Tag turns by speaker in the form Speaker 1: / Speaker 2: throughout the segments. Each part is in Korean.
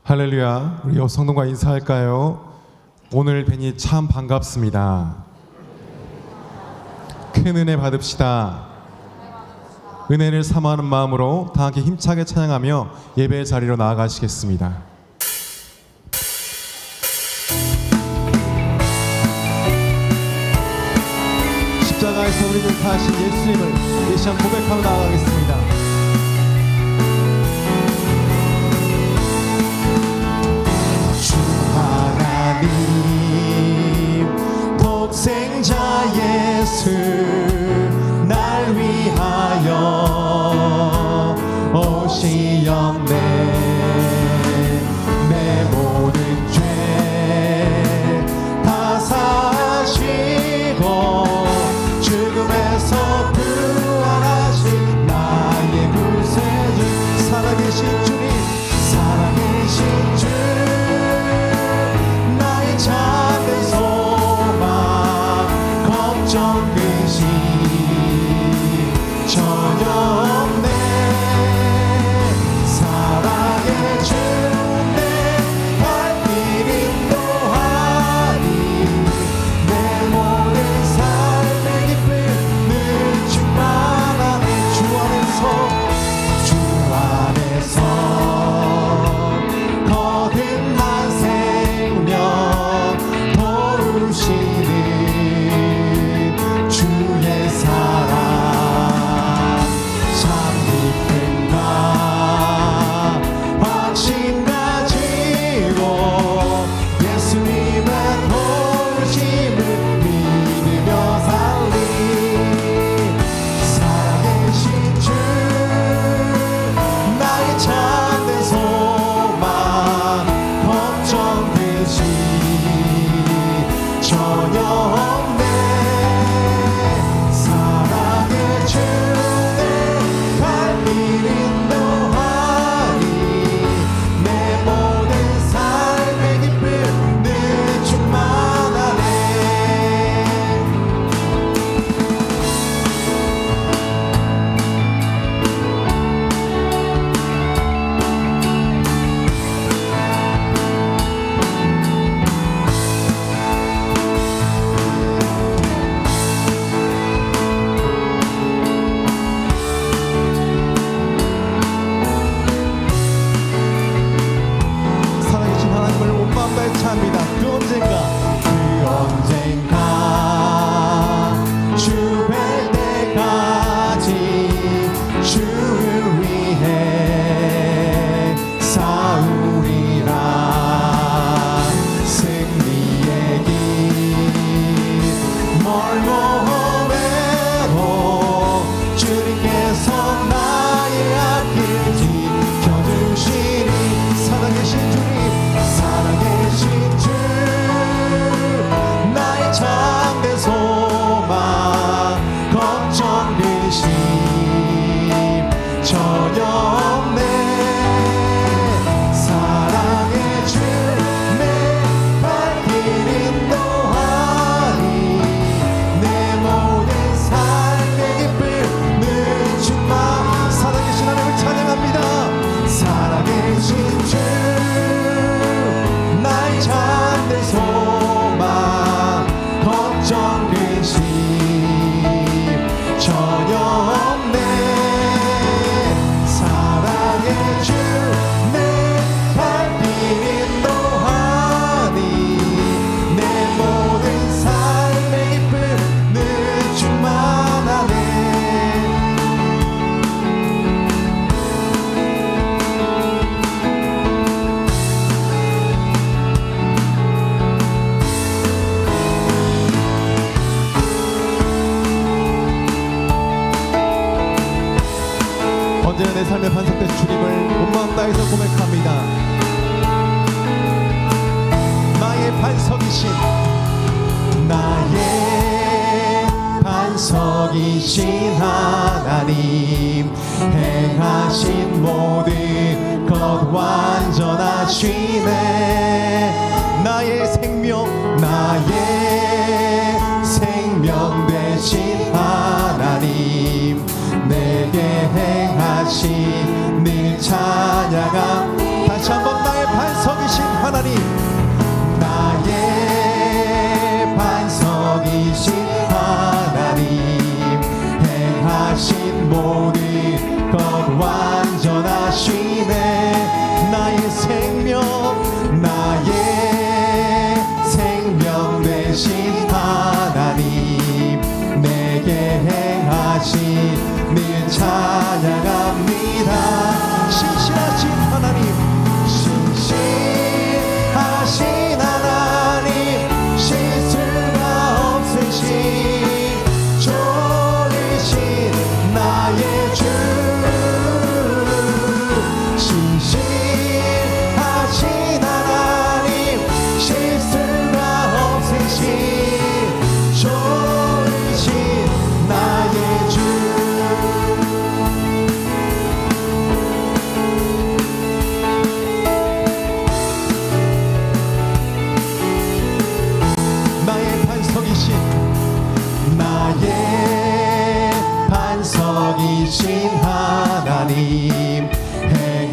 Speaker 1: 할렐루야. 우리 옆 성도과 인사할까요? 오늘 뵈니 참 반갑습니다. 큰 은혜 받읍시다. 은혜를 사모하는 마음으로 다 함께 힘차게 찬양하며 예배의 자리로 나아가시겠습니다. 십자가에서 우리를 다하신 예수님을 이 시간 고백하며 나아가겠습니다.
Speaker 2: 독생자 예수 날 위하여 오시었네. 내 모든 죄 다 사시고 죽음에서 부활하신 나의 구세주 살아계신 주님, 살아계신 주 나의 참된 소망 걱정 근심 전혀 없네. 사랑의 주 내 발길 인도하니 내 모든 삶의 기쁨 늘 충만하네. 주 안에서 거듭난 생명 도우시는 주의 사랑 참 기쁨과 확신 가지고 예수님의 도우심을 믿으며 살리. 살아계신 주 나의 참된 소망 걱정 근심 전혀 없네. 사랑의 주 내 발길 인도하니 내 모든 삶의 기쁨 늘 충만하네. 살아계신 하나님을 온 마음 다해 찬미다. 그 언젠가 주 뵐 때까지 주를 위해 싸우리라. 승리의 길 멀고 험해도 주님께서 나의 앞길 지켜주시니. 살아계신 주님, 살아계신 주 나의 참된 소망 걱정 근심 전혀 없네. 사랑의 주 내 발길 인도하니 내 모든 삶의 기쁨 늘 충만. 살아계신 하나님을 찬양합니다. 살아계신 주 나의 참된 소망 걱정 근심 전혀 없네. 사랑의 주 내 발길 인도하니 내 모든 삶의 기쁨 늘 충만하네. 언제나 내 삶에 반석된 주님을 온 마음 다해서 고백합니다. 나의 반석이신, 나의 반석이신 하나님, 행하신 모든 것 완전하시네. 나의 생명 되신 하나님, 내게 행하신 늘 찬양함. 다시 한번 나의 반석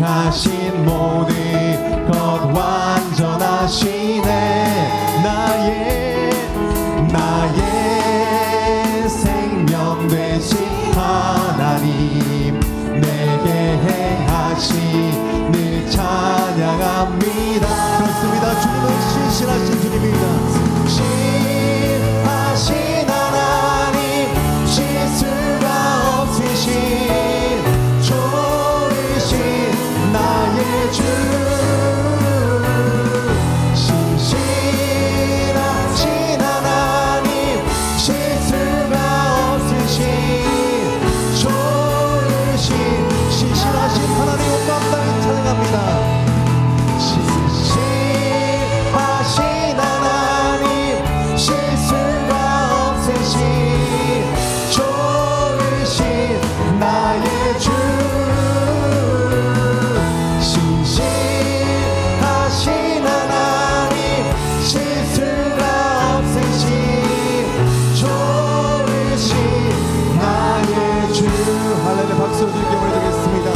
Speaker 2: 하신 모든 것 완전하시네. 나의 생명 되신 하나님, 내게 행하시는 찬양합니다. 그렇습니다. 주님은 신실하신 주님입니다. 신하신 하나님, 실수가 없으신 좋으신 나의 주, 신실하신 하나님, 실수가 없으신 좋으신 신실하신 하나님, 온 마음 다해 찬양합니다. 신실하신 하나님, 실수가 없으신 좋으신 나의 주, 신실하신 하나님, 실수가 없으신 좋으신 나의 주. 할렐루야. 박수로 주님께 올려드리겠습니다.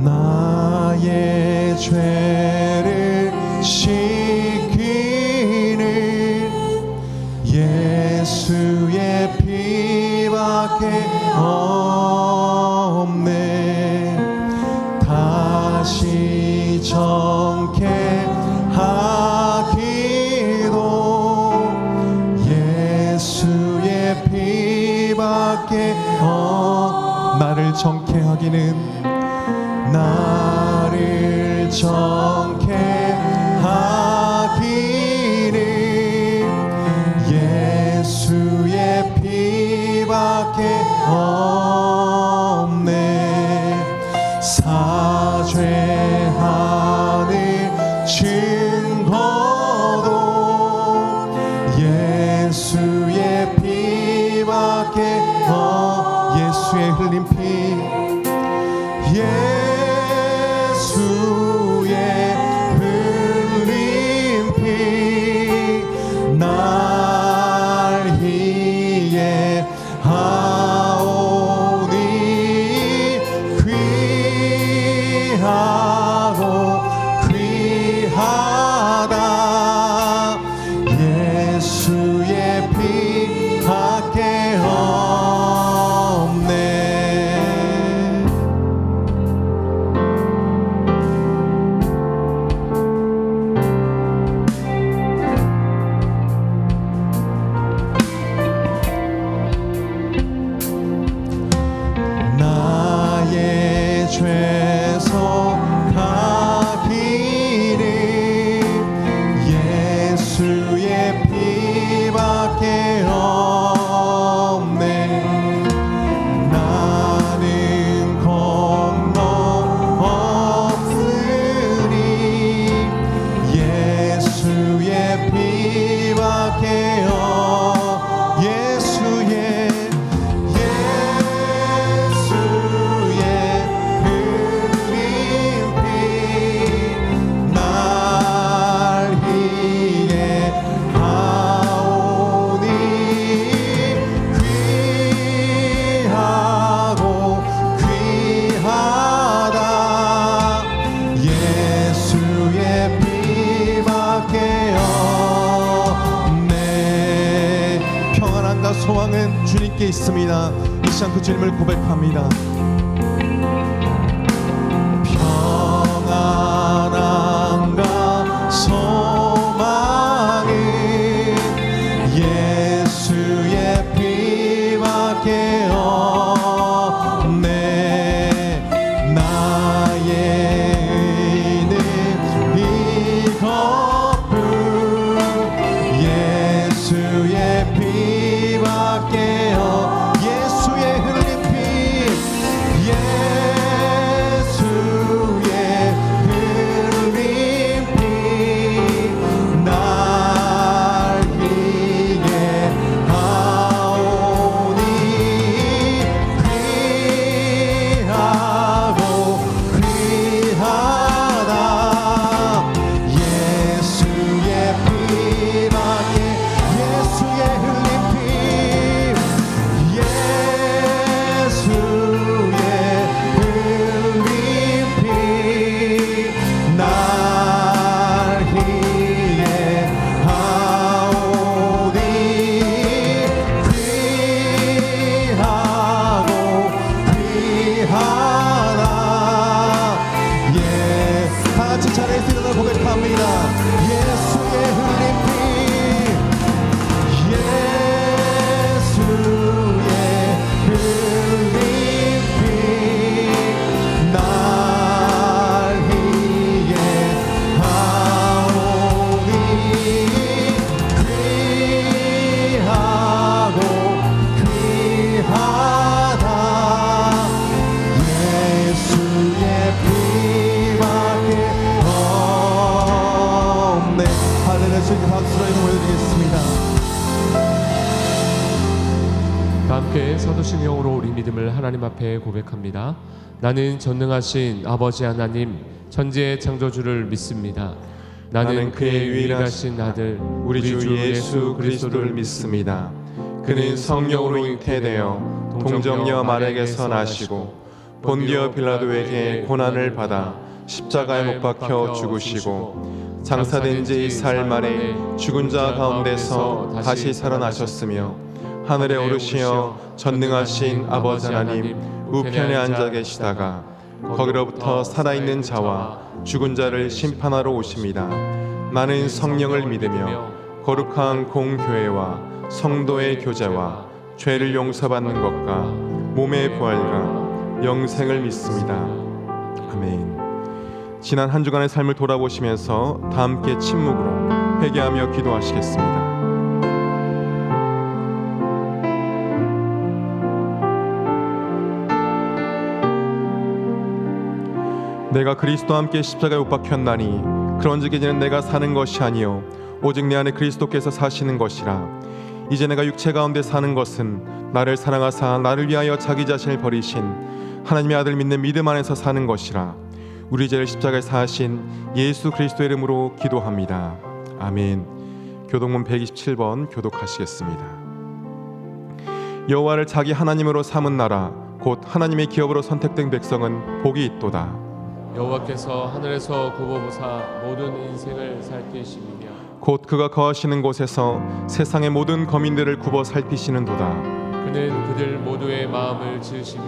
Speaker 2: 나의 죄를 씻기는 예수의 피밖에 없네. 다시 정케 하기도 예수의 피밖에 나를 정케 하기는, 나를 정케 하기는 예수의 피밖에 없네. 사죄하는 증거도 예수의 피밖에 예수의 흘린 피, 예수의 흘린 피, 날 이해하오니 귀하고 귀하다. 예수의 피밖에 없네. 나의 죄서 가기는 예수의 피밖에 없네. 나는 공로 없으니 예수의 피밖에 예수의 흘린 피, 날 이해하오니 귀하고 귀하다. 예수의 피밖에 없네. 평안함과 소망은 주님께 있습니다. 이 시간 그 주님을 고백합니다. 평안함과 소망은 예수의 피밖에 없네. 나의 의는 이것뿐, 예수의 피밖에 예수의 흘린 피, 예, 다 같이 자리에서 일어나 고백합니다. 예수의 흘린 피, 예수의 흘린 피, 날 위해 하오니 귀하고 귀하다. 예수의 피밖에 없네. 할렐루야. 주님 박수로 올려드리겠습니다.
Speaker 3: 다 함께 서두신경으로 우리 믿음을 하나님 앞에 고백합니다. 나는 전능하신 아버지 하나님 천지의 창조주를 믿습니다. 나는 그의 유일하신 아들
Speaker 1: 우리 주 예수 그리스도를 믿습니다. 그는 성령으로 잉태되어 동정녀 마리아에게서 나시고 본디오 빌라도에게 고난을 받아 십자가에 못 박혀 죽으시고 장사된 지 4일 만에 죽은 자 가운데서 다시 살아나셨으며 하늘에 오르시어 전능하신 아버지 하나님 우편에 앉아 계시다가 거기로부터 살아있는 자와 죽은 자를 심판하러 오십니다. 나는 성령을 믿으며 거룩한 공교회와 성도의 교제와 죄를 용서받는 것과 몸의 부활과 영생을 믿습니다. 아멘. 지난 한 주간의 삶을 돌아보시면서 다 함께 침묵으로 회개하며 기도하시겠습니다. 내가 그리스도와 함께 십자가에 못 박혔나니 그런즉 이제는 내가 사는 것이 아니요 오직 내 안에 그리스도께서 사시는 것이라. 이제 내가 육체 가운데 사는 것은 나를 사랑하사 나를 위하여 자기 자신을 버리신 하나님의 아들 믿는 믿음 안에서 사는 것이라. 우리 죄를 십자가에 사하신 예수 그리스도의 이름으로 기도합니다. 아멘. 교독문 127번 교독하시겠습니다. 여호와를 자기 하나님으로 삼은 나라 곧 하나님의 기업으로 선택된 백성은 복이 있도다.
Speaker 3: 여호와께서 하늘에서 굽어보사 모든 인생을 살피시며
Speaker 1: 곧 그가 거하시는 곳에서 세상의 모든 거민들을 굽어 살피시는도다.
Speaker 3: 그는 그들 모두의 마음을 지으시며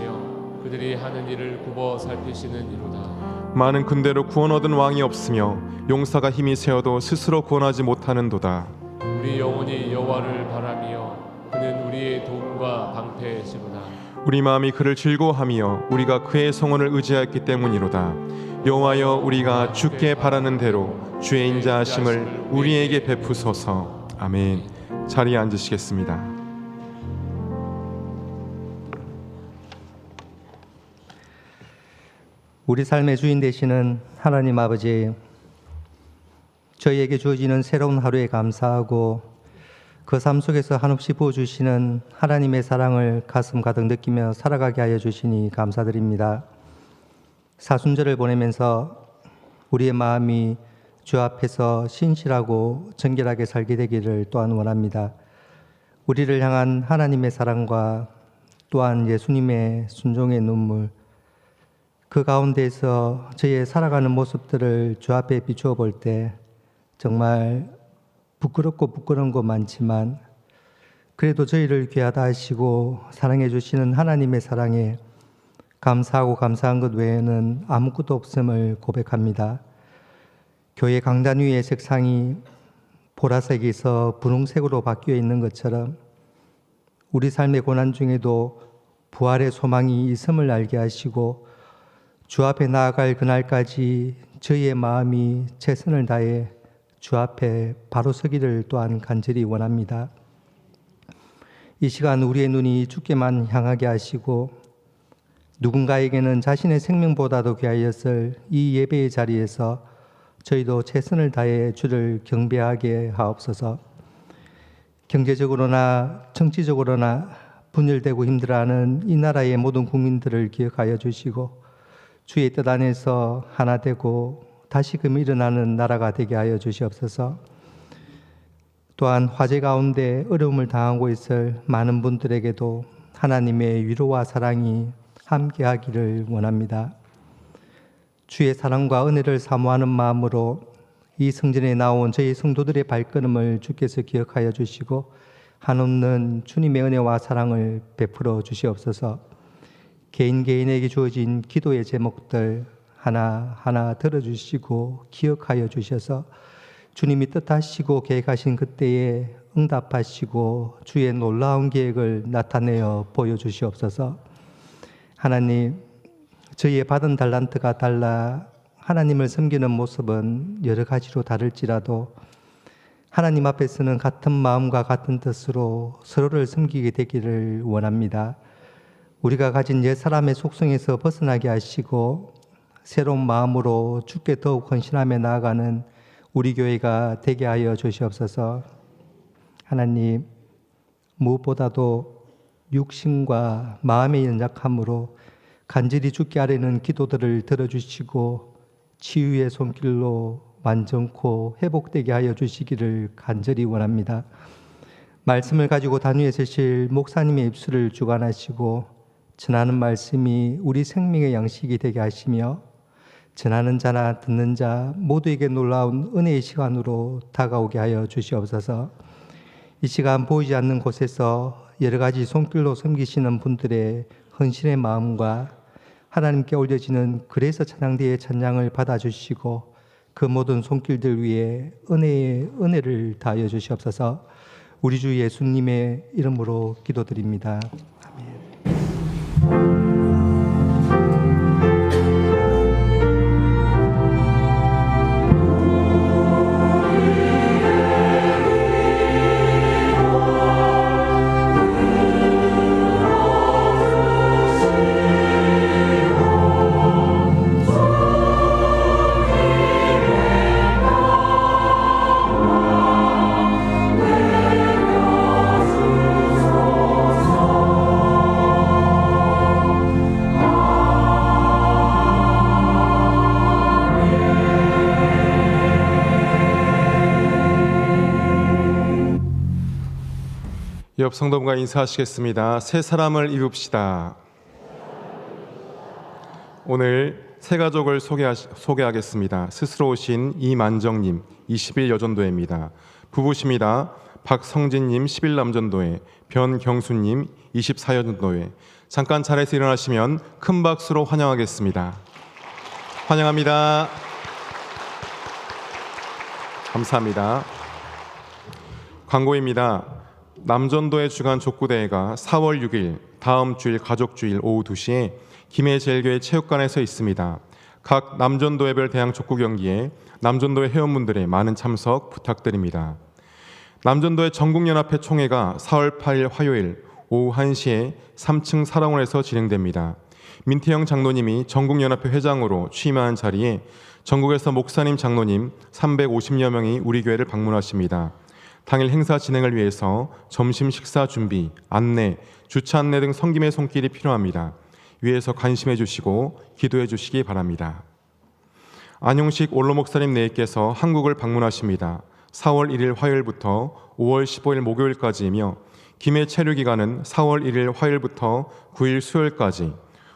Speaker 3: 그들이 하는 일을 굽어 살피시는 이로다.
Speaker 1: 많은 군대로 구원 얻은 왕이 없으며 용사가 힘이 세어도 스스로 구원하지 못하는도다.
Speaker 3: 우리 영혼이 여호와를 바라며 그는 우리의 도움과 방패시로다.
Speaker 1: 우리 마음이 그를 즐거워하며 우리가 그의 성원을 의지하였기 때문이로다. 여호와여 우리가 주께 바라는 대로 주의 인자하심을 우리에게 베푸소서. 아멘. 자리에 앉으시겠습니다.
Speaker 4: 우리 삶의 주인 되시는 하나님 아버지, 저희에게 주어지는 새로운 하루에 감사하고 그 삶 속에서 한없이 부어주시는 하나님의 사랑을 가슴 가득 느끼며 살아가게 하여 주시니 감사드립니다. 사순절을 보내면서 우리의 마음이 주 앞에서 신실하고 정결하게 살게 되기를 또한 원합니다. 우리를 향한 하나님의 사랑과 또한 예수님의 순종의 눈물, 그 가운데서 저희의 살아가는 모습들을 주 앞에 비추어 볼 때 정말 부끄럽고 부끄러운 것 많지만 그래도 저희를 귀하다 하시고 사랑해 주시는 하나님의 사랑에 감사하고 감사한 것 외에는 아무것도 없음을 고백합니다. 교회 강단 위의 색상이 보라색에서 분홍색으로 바뀌어 있는 것처럼 우리 삶의 고난 중에도 부활의 소망이 있음을 알게 하시고 주 앞에 나아갈 그날까지 저희의 마음이 최선을 다해 주 앞에 바로 서기를 또한 간절히 원합니다. 이 시간 우리의 눈이 주께만 향하게 하시고 누군가에게는 자신의 생명보다도 귀하였을 이 예배의 자리에서 저희도 최선을 다해 주를 경배하게 하옵소서. 경제적으로나 정치적으로나 분열되고 힘들어하는 이 나라의 모든 국민들을 기억하여 주시고 주의 뜻 안에서 하나 되고 다시금 일어나는 나라가 되게 하여 주시옵소서. 또한 화재 가운데 어려움을 당하고 있을 많은 분들에게도 하나님의 위로와 사랑이 함께하기를 원합니다. 주의 사랑과 은혜를 사모하는 마음으로 이 성전에 나온 저희 성도들의 발걸음을 주께서 기억하여 주시고 한없는 주님의 은혜와 사랑을 베풀어 주시옵소서. 개인 개인에게 주어진 기도의 제목들 하나하나 들어주시고 기억하여 주셔서 주님이 뜻하시고 계획하신 그때에 응답하시고 주의 놀라운 계획을 나타내어 보여주시옵소서. 하나님, 저희의 받은 달란트가 달라 하나님을 섬기는 모습은 여러 가지로 다를지라도 하나님 앞에서는 같은 마음과 같은 뜻으로 서로를 섬기게 되기를 원합니다. 우리가 가진 옛사람의 속성에서 벗어나게 하시고 새로운 마음으로 주께 더욱 헌신하며 나아가는 우리 교회가 되게 하여 주시옵소서. 하나님, 무엇보다도 육신과 마음의 연약함으로 간절히 주께 아뢰는 기도들을 들어주시고 치유의 손길로 완전코 회복되게 하여 주시기를 간절히 원합니다. 말씀을 가지고 단위에 서실 목사님의 입술을 주관하시고 전하는 말씀이 우리 생명의 양식이 되게 하시며 전하는 자나 듣는 자 모두에게 놀라운 은혜의 시간으로 다가오게 하여 주시옵소서. 이 시간 보이지 않는 곳에서 여러 가지 손길로 섬기시는 분들의 헌신의 마음과 하나님께 올려지는 그래서 찬양대의 찬양을 받아주시고 그 모든 손길들 위에 은혜를 다하여 주시옵소서. 우리 주 예수님의 이름으로 기도드립니다.
Speaker 1: 옆 성도분과 인사하시겠습니다. 새 사람을 입읍시다. 오늘 새 가족을 소개하겠습니다. 스스로 오신 이만정님 20일 여전도회입니다. 부부십니다. 박성진님 10일 남전도회, 변경수님 24여전도회. 잠깐 자리에서 일어나시면 큰 박수로 환영하겠습니다. 환영합니다. 감사합니다. 광고입니다. 남전도의 주간 족구대회가 4월 6일 다음 주일 가족주일 오후 2시에 김해제일교회 체육관에서 있습니다. 각 남전도회별 대항 족구 경기에 남전도회 회원분들의 많은 참석 부탁드립니다. 남전도회 전국연합회 총회가 4월 8일 화요일 오후 1시에 3층 사랑원에서 진행됩니다. 민태영 장로님이 전국연합회 회장으로 취임하는 자리에 전국에서 목사님, 장로님 350여 명이 우리 교회를 방문하십니다. 당일 행사 진행을 위해서 점심 식사 준비, 안내, 주차 안내 등 섬김의 손길이 필요합니다. 위에서 관심해 주시고 기도해 주시기 바랍니다. 안용식 원로 목사님 내외께서 한국을 방문하십니다. 4월 1일 화요일부터 5월 15일 목요일까지이며 김해 체류 기간은 4월 1일 화요일부터 9일 수요일까지,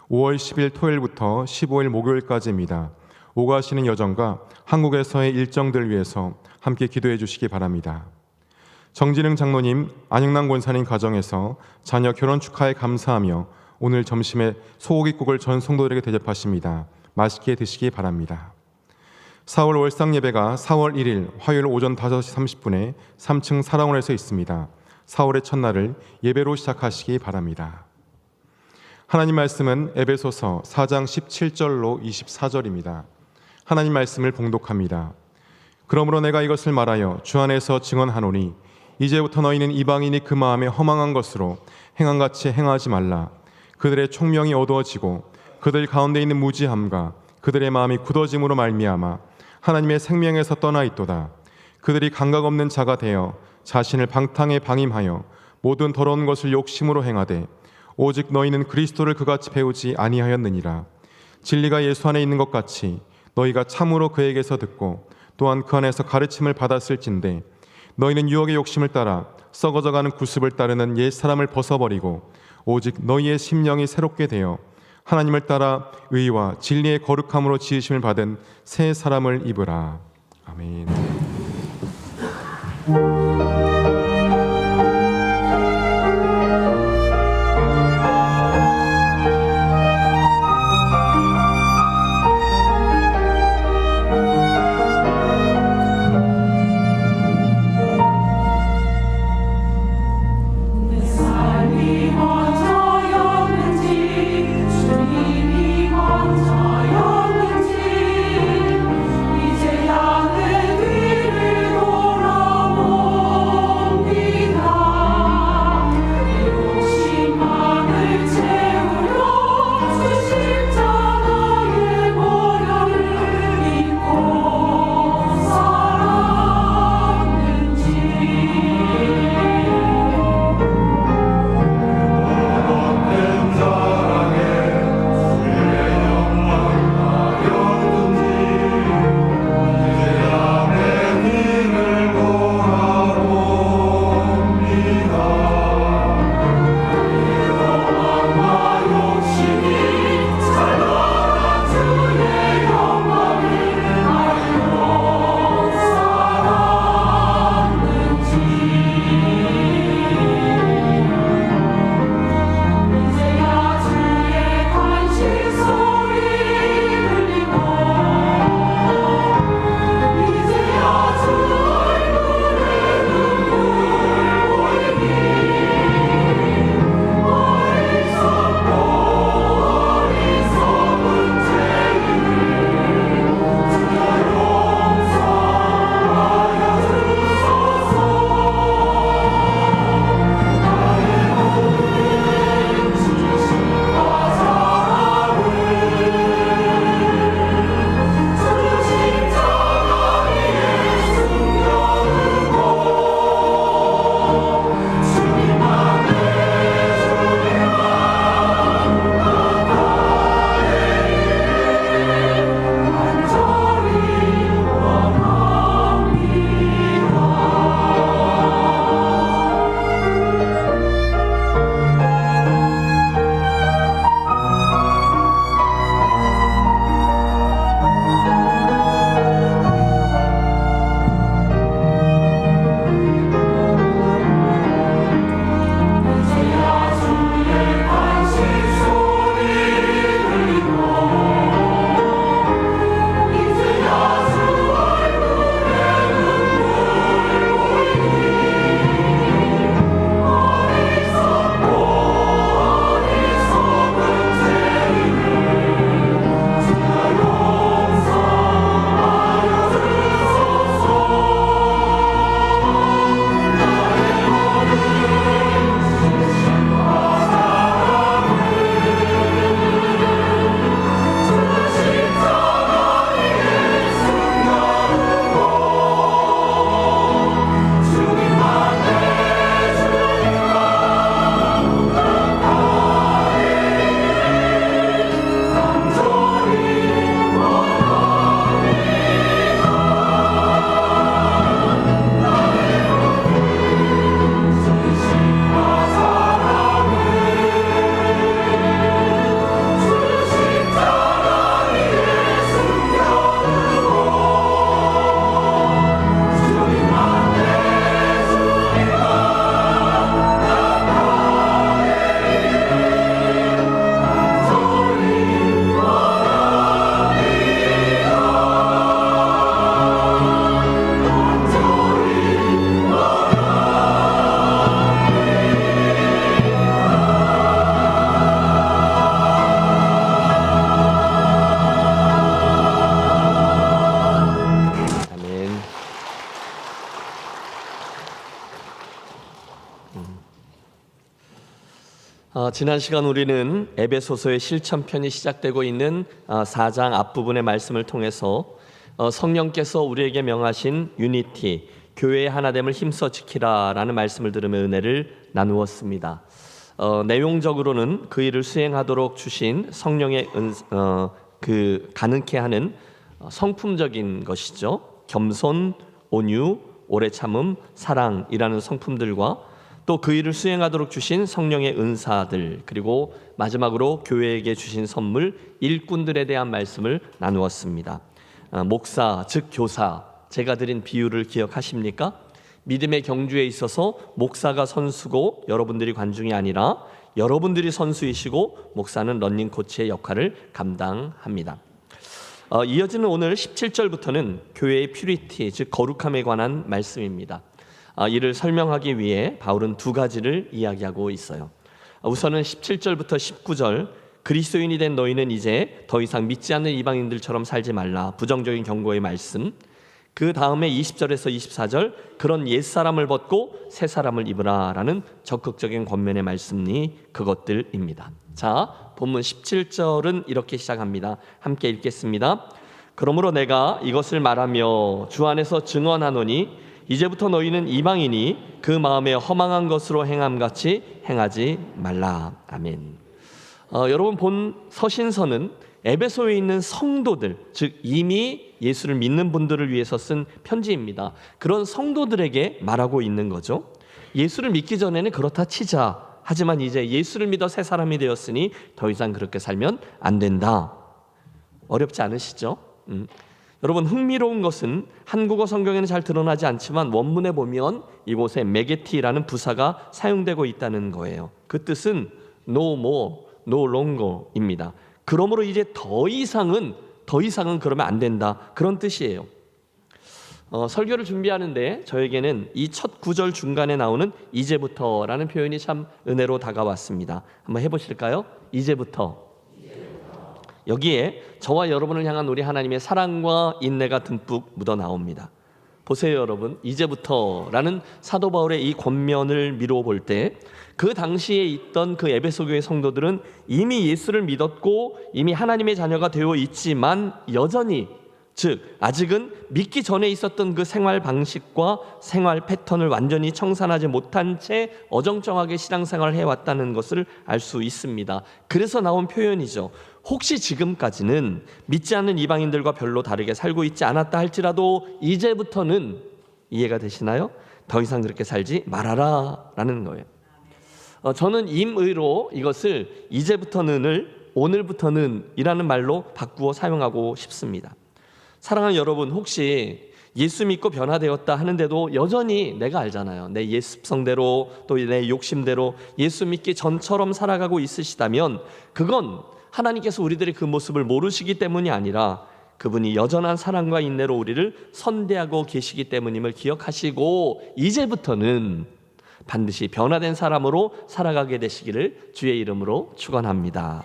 Speaker 1: 5월 10일 토요일부터 15일 목요일까지입니다. 오가시는 여정과 한국에서의 일정들 위해서 함께 기도해 주시기 바랍니다. 정진흥 장로님, 안영남 권사님 가정에서 자녀 결혼 축하에 감사하며 오늘 점심에 소고기국을 전 성도들에게 대접하십니다. 맛있게 드시기 바랍니다. 4월 월상 예배가 4월 1일 화요일 오전 5시 30분에 3층 사랑원에서 있습니다. 4월의 첫날을 예배로 시작하시기 바랍니다. 하나님 말씀은 에베소서 4장 17절로 24절입니다. 하나님 말씀을 봉독합니다. 그러므로 내가 이것을 말하여 주 안에서 증언하노니 이제부터 너희는 이방인이 그 마음에 허망한 것으로 행함같이 행하지 말라. 그들의 총명이 어두워지고 그들 가운데 있는 무지함과 그들의 마음이 굳어짐으로 말미암아 하나님의 생명에서 떠나 있도다. 그들이 감각 없는 자가 되어 자신을 방탕에 방임하여 모든 더러운 것을 욕심으로 행하되 오직 너희는 그리스도를 그같이 배우지 아니하였느니라. 진리가 예수 안에 있는 것 같이 너희가 참으로 그에게서 듣고 또한 그 안에서 가르침을 받았을진데 너희는 유혹의 욕심을 따라 썩어져가는 구습을 따르는 옛 사람을 벗어버리고 오직 너희의 심령이 새롭게 되어 하나님을 따라 의와 진리의 거룩함으로 지으심을 받은 새 사람을 입으라. 아멘.
Speaker 5: 지난 시간 우리는 에베소서의 실천편이 시작되고 있는 4장 앞부분의 말씀을 통해서 성령께서 우리에게 명하신 유니티, 교회의 하나됨을 힘써 지키라라는 말씀을 들으며 은혜를 나누었습니다. 내용적으로는 그 일을 수행하도록 주신 성령의 가능케 하는 성품적인 것이죠. 겸손, 온유, 오래 참음, 사랑이라는 성품들과 또 그 일을 수행하도록 주신 성령의 은사들, 그리고 마지막으로 교회에게 주신 선물 일꾼들에 대한 말씀을 나누었습니다. 목사, 즉 교사, 제가 드린 비유를 기억하십니까? 믿음의 경주에 있어서 목사가 선수고 여러분들이 관중이 아니라 여러분들이 선수이시고 목사는 런닝 코치의 역할을 감당합니다. 이어지는 오늘 17절부터는 교회의 퓨리티, 즉 거룩함에 관한 말씀입니다. 이를 설명하기 위해 바울은 두 가지를 이야기하고 있어요. 우선은 17절부터 19절, 그리스도인이 된 너희는 이제 더 이상 믿지 않는 이방인들처럼 살지 말라, 부정적인 경고의 말씀. 그 다음에 20절에서 24절, 그런 옛사람을 벗고 새사람을 입으라 라는 적극적인 권면의 말씀이 그것들입니다. 자, 본문 17절은 이렇게 시작합니다. 함께 읽겠습니다. 그러므로 내가 이것을 말하며 주 안에서 증언하노니 이제부터 너희는 이방인이 그 마음에 허망한 것으로 행함같이 행하지 말라. 아멘. 여러분, 본 서신서는 에베소에 있는 성도들, 즉 이미 예수를 믿는 분들을 위해서 쓴 편지입니다. 그런 성도들에게 말하고 있는 거죠. 예수를 믿기 전에는 그렇다 치자. 하지만 이제 예수를 믿어 새 사람이 되었으니 더 이상 그렇게 살면 안 된다. 어렵지 않으시죠? 여러분, 흥미로운 것은 한국어 성경에는 잘 드러나지 않지만 원문에 보면 이곳에 메게티라는 부사가 사용되고 있다는 거예요. 그 뜻은 no more, no longer입니다. 그러므로 이제 더 이상은 그러면 안 된다, 그런 뜻이에요. 설교를 준비하는데 저에게는 이 첫 구절 중간에 나오는 이제부터라는 표현이 참 은혜로 다가왔습니다. 한번 해보실까요? 이제부터. 여기에 저와 여러분을 향한 우리 하나님의 사랑과 인내가 듬뿍 묻어 나옵니다. 보세요, 여러분. 이제부터라는 사도 바울의 이 권면을 미루어 볼 때 그 당시에 있던 그 에베소 교회 성도들은 이미 예수를 믿었고 이미 하나님의 자녀가 되어 있지만 여전히, 즉 아직은 믿기 전에 있었던 그 생활 방식과 생활 패턴을 완전히 청산하지 못한 채 어정쩡하게 신앙생활을 해왔다는 것을 알 수 있습니다. 그래서 나온 표현이죠. 혹시 지금까지는 믿지 않는 이방인들과 별로 다르게 살고 있지 않았다 할지라도 이제부터는, 이해가 되시나요? 더 이상 그렇게 살지 말아라 라는 거예요. 저는 임의로 이것을 이제부터는을 오늘부터는 이라는 말로 바꾸어 사용하고 싶습니다. 사랑하는 여러분, 혹시 예수 믿고 변화되었다 하는데도 여전히 내가 알잖아요. 내 옛 습성대로 또 내 욕심대로 예수 믿기 전처럼 살아가고 있으시다면 그건 하나님께서 우리들의 그 모습을 모르시기 때문이 아니라 그분이 여전한 사랑과 인내로 우리를 선대하고 계시기 때문임을 기억하시고 이제부터는 반드시 변화된 사람으로 살아가게 되시기를 주의 이름으로 축원합니다.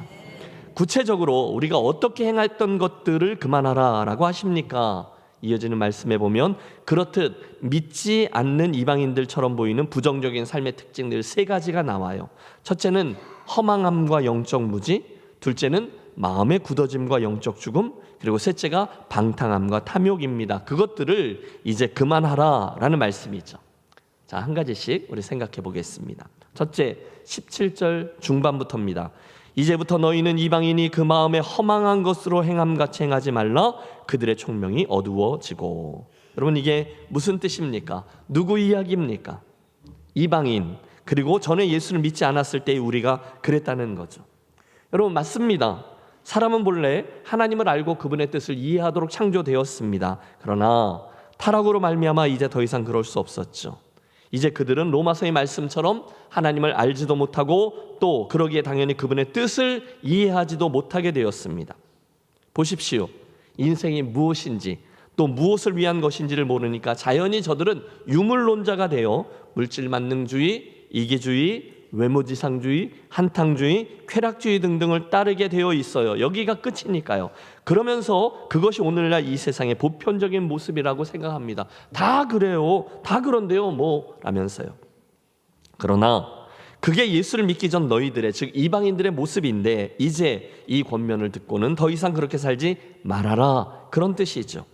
Speaker 5: 구체적으로 우리가 어떻게 행했던 것들을 그만하라 라고 하십니까? 이어지는 말씀에 보면 그렇듯 믿지 않는 이방인들처럼 보이는 부정적인 삶의 특징들 세 가지가 나와요. 첫째는 허망함과 영적 무지, 둘째는 마음의 굳어짐과 영적 죽음, 그리고 셋째가 방탕함과 탐욕입니다. 그것들을 이제 그만하라 라는 말씀이죠. 자, 한 가지씩 우리 생각해 보겠습니다. 첫째, 17절 중반부터입니다. 이제부터 너희는 이방인이 그 마음에 허망한 것으로 행함같이 행하지 말라. 그들의 총명이 어두워지고. 여러분, 이게 무슨 뜻입니까? 누구 이야기입니까? 이방인, 그리고 전에 예수를 믿지 않았을 때 우리가 그랬다는 거죠. 여러분, 맞습니다. 사람은 본래 하나님을 알고 그분의 뜻을 이해하도록 창조되었습니다. 그러나 타락으로 말미암아 이제 더 이상 그럴 수 없었죠. 이제 그들은 로마서의 말씀처럼 하나님을 알지도 못하고 또 그러기에 당연히 그분의 뜻을 이해하지도 못하게 되었습니다. 보십시오. 인생이 무엇인지 또 무엇을 위한 것인지를 모르니까 자연히 저들은 유물론자가 되어 물질만능주의, 이기주의, 외모지상주의, 한탕주의, 쾌락주의 등등을 따르게 되어 있어요. 여기가 끝이니까요. 그러면서 그것이 오늘날 이 세상의 보편적인 모습이라고 생각합니다. 다 그래요. 다 그런데요. 뭐 라면서요. 그러나 그게 예수를 믿기 전 너희들의, 즉 이방인들의 모습인데 이제 이 권면을 듣고는 더 이상 그렇게 살지 말아라, 그런 뜻이죠.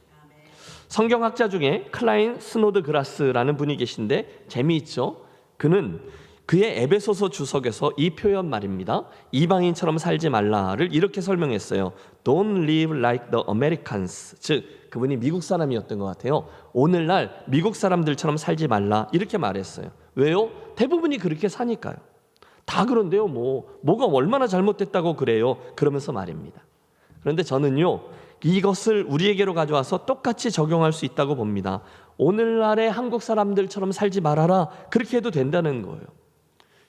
Speaker 5: 성경학자 중에 클라인 스노드그라스라는 분이 계신데 재미있죠. 그는 그의 에베소서 주석에서 이 표현 말입니다. 이방인처럼 살지 말라를 이렇게 설명했어요. Don't live like the Americans. 즉 그분이 미국 사람이었던 것 같아요. 오늘날 미국 사람들처럼 살지 말라, 이렇게 말했어요. 왜요? 대부분이 그렇게 사니까요. 다 그런데요. 뭐가 얼마나 잘못됐다고 그래요? 그러면서 말입니다. 그런데 저는요, 이것을 우리에게로 가져와서 똑같이 적용할 수 있다고 봅니다. 오늘날의 한국 사람들처럼 살지 말아라, 그렇게 해도 된다는 거예요.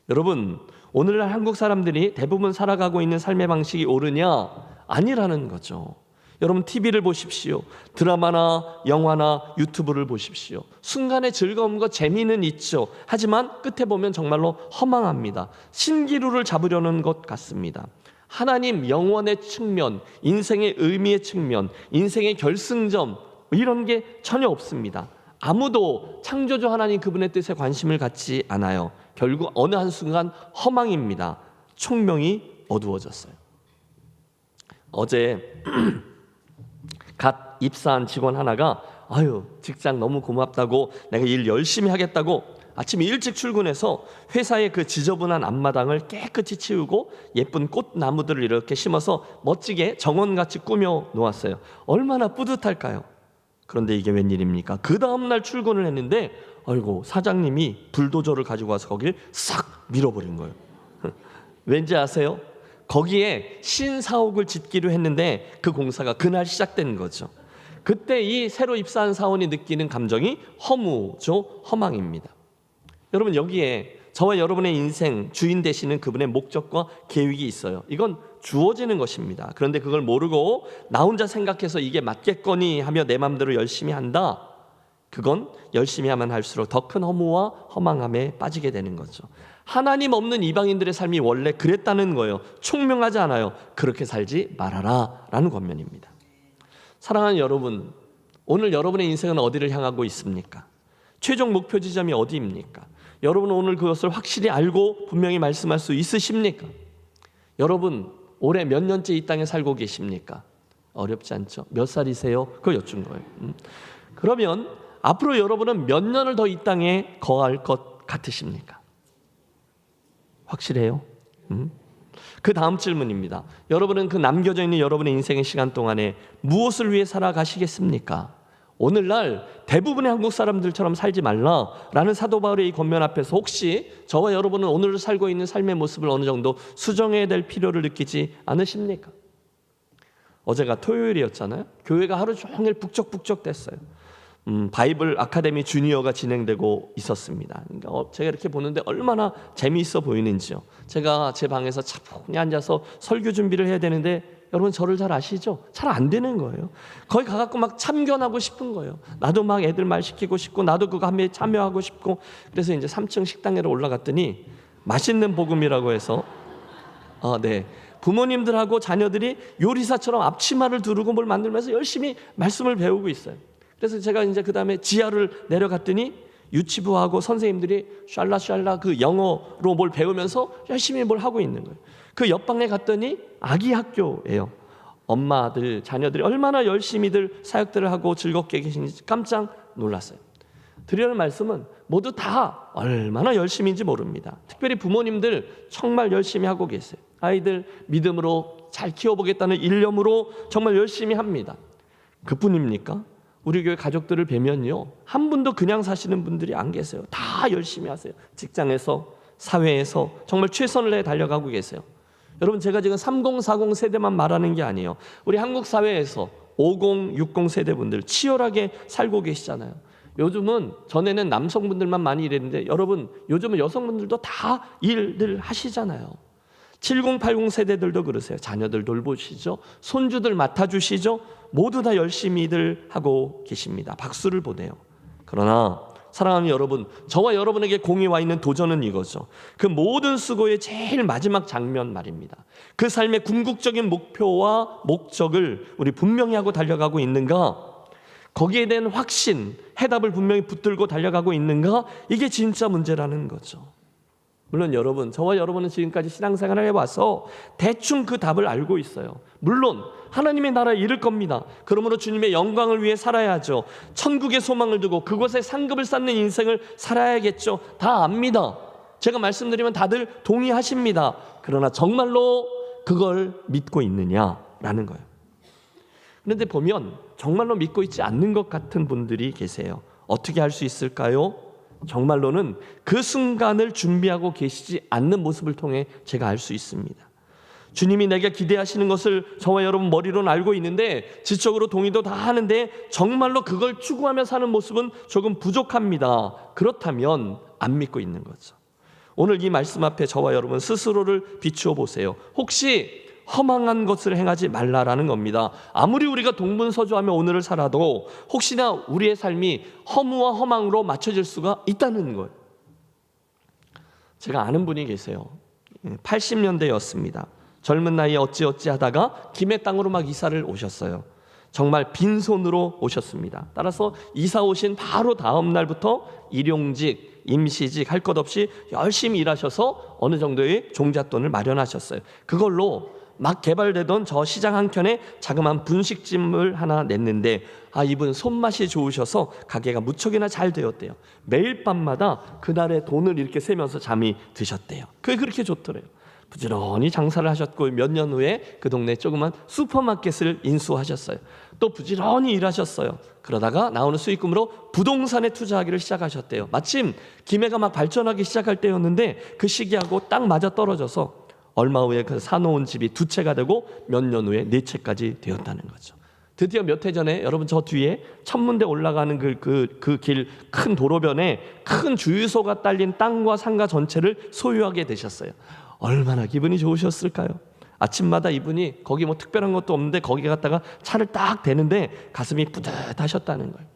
Speaker 5: 여러분, 오늘날 한국 사람들이 대부분 살아가고 있는 삶의 방식이 옳으냐? 아니라는 거죠. 여러분, TV를 보십시오. 드라마나 영화나 유튜브를 보십시오. 순간의 즐거움과 재미는 있죠. 하지만 끝에 보면 정말로 허망합니다. 신기루를 잡으려는 것 같습니다. 하나님 영원의 측면, 인생의 의미의 측면, 인생의 결승점, 이런 게 전혀 없습니다. 아무도 창조주 하나님 그분의 뜻에 관심을 갖지 않아요. 결국 어느 한순간 허망입니다. 총명이 어두워졌어요. 어제 갓 입사한 직원 하나가 직장 너무 고맙다고, 내가 일 열심히 하겠다고 아침 일찍 출근해서 회사의 그 지저분한 앞마당을 깨끗이 치우고 예쁜 꽃나무들을 이렇게 심어서 멋지게 정원같이 꾸며 놓았어요. 얼마나 뿌듯할까요? 그런데 이게 웬일입니까? 그 다음날 출근을 했는데 사장님이 불도저를 가지고 와서 거기를 싹 밀어버린 거예요. 왠지 아세요? 거기에 신사옥을 짓기로 했는데 그 공사가 그날 시작된 거죠. 그때 이 새로 입사한 사원이 느끼는 감정이 허무죠. 허망입니다. 여러분, 여기에 저와 여러분의 인생 주인 되시는 그분의 목적과 계획이 있어요. 이건 주어지는 것입니다. 그런데 그걸 모르고 나 혼자 생각해서 이게 맞겠거니 하며 내 마음대로 열심히 한다. 그건 열심히 하면 할수록 더 큰 허무와 허망함에 빠지게 되는 거죠. 하나님 없는 이방인들의 삶이 원래 그랬다는 거예요. 총명하지 않아요. 그렇게 살지 말아라 라는 권면입니다. 사랑하는 여러분, 오늘 여러분의 인생은 어디를 향하고 있습니까? 최종 목표 지점이 어디입니까? 여러분 오늘 그것을 확실히 알고 분명히 말씀할 수 있으십니까? 여러분 올해 몇 년째 이 땅에 살고 계십니까? 어렵지 않죠? 몇 살이세요? 그거 여쭌 거예요. 그러면 앞으로 여러분은 몇 년을 더 이 땅에 거할 것 같으십니까? 확실해요? 그 다음 질문입니다. 여러분은 그 남겨져 있는 여러분의 인생의 시간 동안에 무엇을 위해 살아가시겠습니까? 오늘날 대부분의 한국 사람들처럼 살지 말라라는 사도 바울의 이 권면 앞에서 혹시 저와 여러분은 오늘 살고 있는 삶의 모습을 어느 정도 수정해야 될 필요를 느끼지 않으십니까? 어제가 토요일이었잖아요. 교회가 하루 종일 북적북적 됐어요. 바이블 아카데미 주니어가 진행되고 있었습니다. 그러니까 제가 이렇게 보는데 얼마나 재미있어 보이는지요. 제가 제 방에서 차분히 앉아서 설교 준비를 해야 되는데 여러분 저를 잘 아시죠? 잘 안 되는 거예요. 거기 가갖고 막 참견하고 싶은 거예요. 나도 막 애들 말 시키고 싶고 나도 그거 함에 참여하고 싶고. 그래서 이제 3층 식당으로 올라갔더니 맛있는 복음이라고 해서 부모님들하고 자녀들이 요리사처럼 앞치마를 두르고 뭘 만들면서 열심히 말씀을 배우고 있어요. 그래서 제가 이제 그 다음에 지하를 내려갔더니 유치부하고 선생님들이 샬라샬라 그 영어로 뭘 배우면서 열심히 뭘 하고 있는 거예요. 그 옆방에 갔더니 아기 학교예요. 엄마들, 자녀들이 얼마나 열심히들 사역들을 하고 즐겁게 계시는지 깜짝 놀랐어요. 드리는 말씀은 모두 다 얼마나 열심인지 모릅니다. 특별히 부모님들 정말 열심히 하고 계세요. 아이들 믿음으로 잘 키워보겠다는 일념으로 정말 열심히 합니다. 그뿐입니까? 우리 교회 가족들을 뵈면요, 한 분도 그냥 사시는 분들이 안 계세요. 다 열심히 하세요. 직장에서, 사회에서 정말 최선을 내 달려가고 계세요. 여러분 제가 지금 3040 세대만 말하는 게 아니에요. 우리 한국 사회에서 50, 60 세대분들 치열하게 살고 계시잖아요. 요즘은 전에는 남성분들만 많이 일했는데 여러분 요즘은 여성분들도 다 일들 하시잖아요. 70, 80 세대들도 그러세요. 자녀들 돌보시죠. 손주들 맡아주시죠. 모두 다 열심히들 하고 계십니다. 박수를 보내요. 그러나 사랑하는 여러분, 저와 여러분에게 공이 와 있는 도전은 이거죠. 그 모든 수고의 제일 마지막 장면 말입니다. 그 삶의 궁극적인 목표와 목적을 우리 분명히 하고 달려가고 있는가? 거기에 대한 확신, 해답을 분명히 붙들고 달려가고 있는가? 이게 진짜 문제라는 거죠. 물론 여러분, 저와 여러분은 지금까지 신앙생활을 해와서 대충 그 답을 알고 있어요. 물론 하나님의 나라에 이를 겁니다. 그러므로 주님의 영광을 위해 살아야죠. 천국의 소망을 두고 그곳에 상급을 쌓는 인생을 살아야겠죠. 다 압니다. 제가 말씀드리면 다들 동의하십니다. 그러나 정말로 그걸 믿고 있느냐라는 거예요. 그런데 보면 정말로 믿고 있지 않는 것 같은 분들이 계세요. 어떻게 할 수 있을까요? 정말로는 그 순간을 준비하고 계시지 않는 모습을 통해 제가 알 수 있습니다. 주님이 내게 기대하시는 것을 저와 여러분 머리로는 알고 있는데 지적으로 동의도 다 하는데 정말로 그걸 추구하며 사는 모습은 조금 부족합니다. 그렇다면 안 믿고 있는 거죠. 오늘 이 말씀 앞에 저와 여러분 스스로를 비추어 보세요. 혹시 허망한 것을 행하지 말라라는 겁니다. 아무리 우리가 동분서주하며 오늘을 살아도 혹시나 우리의 삶이 허무와 허망으로 맞춰질 수가 있다는 거예요. 제가 아는 분이 계세요. 80년대였습니다. 젊은 나이에 어찌어찌 하다가 김해 땅으로 막 이사를 오셨어요. 정말 빈손으로 오셨습니다. 따라서 이사 오신 바로 다음 날부터 일용직, 임시직 할 것 없이 열심히 일하셔서 어느 정도의 종잣돈을 마련하셨어요. 그걸로 막 개발되던 저 시장 한켠에 자그마한 분식집을 하나 냈는데 이분 손맛이 좋으셔서 가게가 무척이나 잘 되었대요. 매일 밤마다 그날의 돈을 이렇게 세면서 잠이 드셨대요. 그게 그렇게 좋더래요. 부지런히 장사를 하셨고 몇 년 후에 그 동네 조그만 슈퍼마켓을 인수하셨어요. 또 부지런히 일하셨어요. 그러다가 나오는 수익금으로 부동산에 투자하기를 시작하셨대요. 마침 김해가 막 발전하기 시작할 때였는데 그 시기하고 딱 맞아 떨어져서 얼마 후에 그 사놓은 집이 2채가 되고 몇 년 후에 4채까지 되었다는 거죠. 드디어 몇 해 전에 여러분 저 뒤에 천문대 올라가는 그 길 큰 도로변에 큰 주유소가 딸린 땅과 상가 전체를 소유하게 되셨어요. 얼마나 기분이 좋으셨을까요? 아침마다 이분이 거기 뭐 특별한 것도 없는데 거기 갔다가 차를 딱 대는데 가슴이 뿌듯하셨다는 거예요.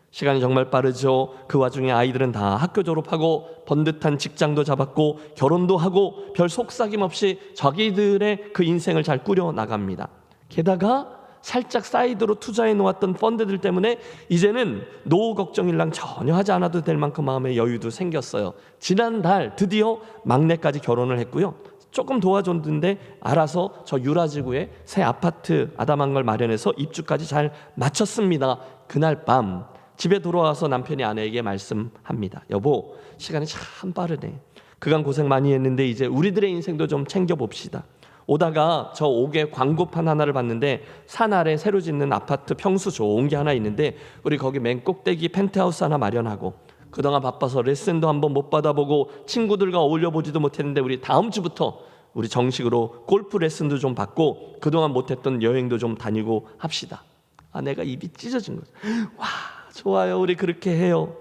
Speaker 5: 시간이 정말 빠르죠. 그 와중에 아이들은 다 학교 졸업하고 번듯한 직장도 잡았고 결혼도 하고 별 속삭임 없이 자기들의 그 인생을 잘 꾸려 나갑니다. 게다가 살짝 사이드로 투자해 놓았던 펀드들 때문에 이제는 노후 걱정일랑 전혀 하지 않아도 될 만큼 마음의 여유도 생겼어요. 지난달 드디어 막내까지 결혼을 했고요. 조금 도와줬는데 알아서 저 유라지구에 새 아파트 아담한 걸 마련해서 입주까지 잘 마쳤습니다. 그날 밤 집에 돌아와서 남편이 아내에게 말씀합니다. 여보, 시간이 참 빠르네. 그간 고생 많이 했는데 이제 우리들의 인생도 좀 챙겨봅시다. 오다가 저 옥에 광고판 하나를 봤는데 산 아래 새로 짓는 아파트 평수 좋은 게 하나 있는데 우리 거기 맨 꼭대기 펜트하우스 하나 마련하고 그동안 바빠서 레슨도 한번 못 받아보고 친구들과 어울려보지도 못했는데 우리 다음 주부터 우리 정식으로 골프 레슨도 좀 받고 그동안 못했던 여행도 좀 다니고 합시다. 내가 입이 찢어진 거죠. 와, 좋아요. 우리 그렇게 해요.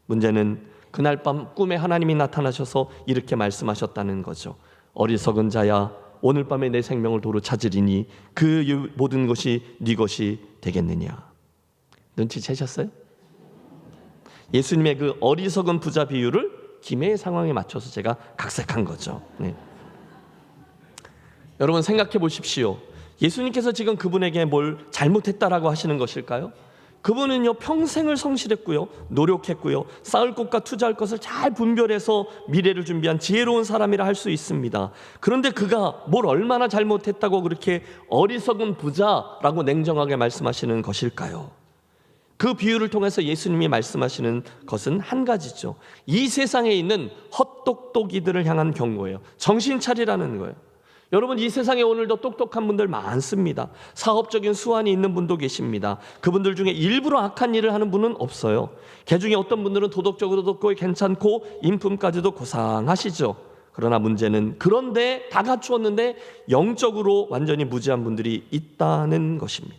Speaker 5: 문제는 그날 밤 꿈에 하나님이 나타나셔서 이렇게 말씀하셨다는 거죠. 어리석은 자야, 오늘 밤에 내 생명을 도로 찾으리니 그 모든 것이 네 것이 되겠느냐. 눈치채셨어요? 예수님의 그 어리석은 부자 비유를 김해의 상황에 맞춰서 제가 각색한 거죠. 네. 여러분 생각해 보십시오. 예수님께서 지금 그분에게 뭘 잘못했다라고 하시는 것일까요? 그분은요 평생을 성실했고요, 노력했고요, 쌓을 것과 투자할 것을 잘 분별해서 미래를 준비한 지혜로운 사람이라 할 수 있습니다. 그런데 그가 뭘 얼마나 잘못했다고 그렇게 어리석은 부자라고 냉정하게 말씀하시는 것일까요? 그 비유를 통해서 예수님이 말씀하시는 것은 한 가지죠. 이 세상에 있는 헛똑똑이들을 향한 경고예요. 정신 차리라는 거예요. 여러분, 이 세상에 오늘도 똑똑한 분들 많습니다. 사업적인 수완이 있는 분도 계십니다. 그분들 중에 일부러 악한 일을 하는 분은 없어요. 그 중에 어떤 분들은 도덕적으로도 꽤 괜찮고 인품까지도 고상하시죠. 그러나 문제는 그런데 다 갖추었는데 영적으로 완전히 무지한 분들이 있다는 것입니다.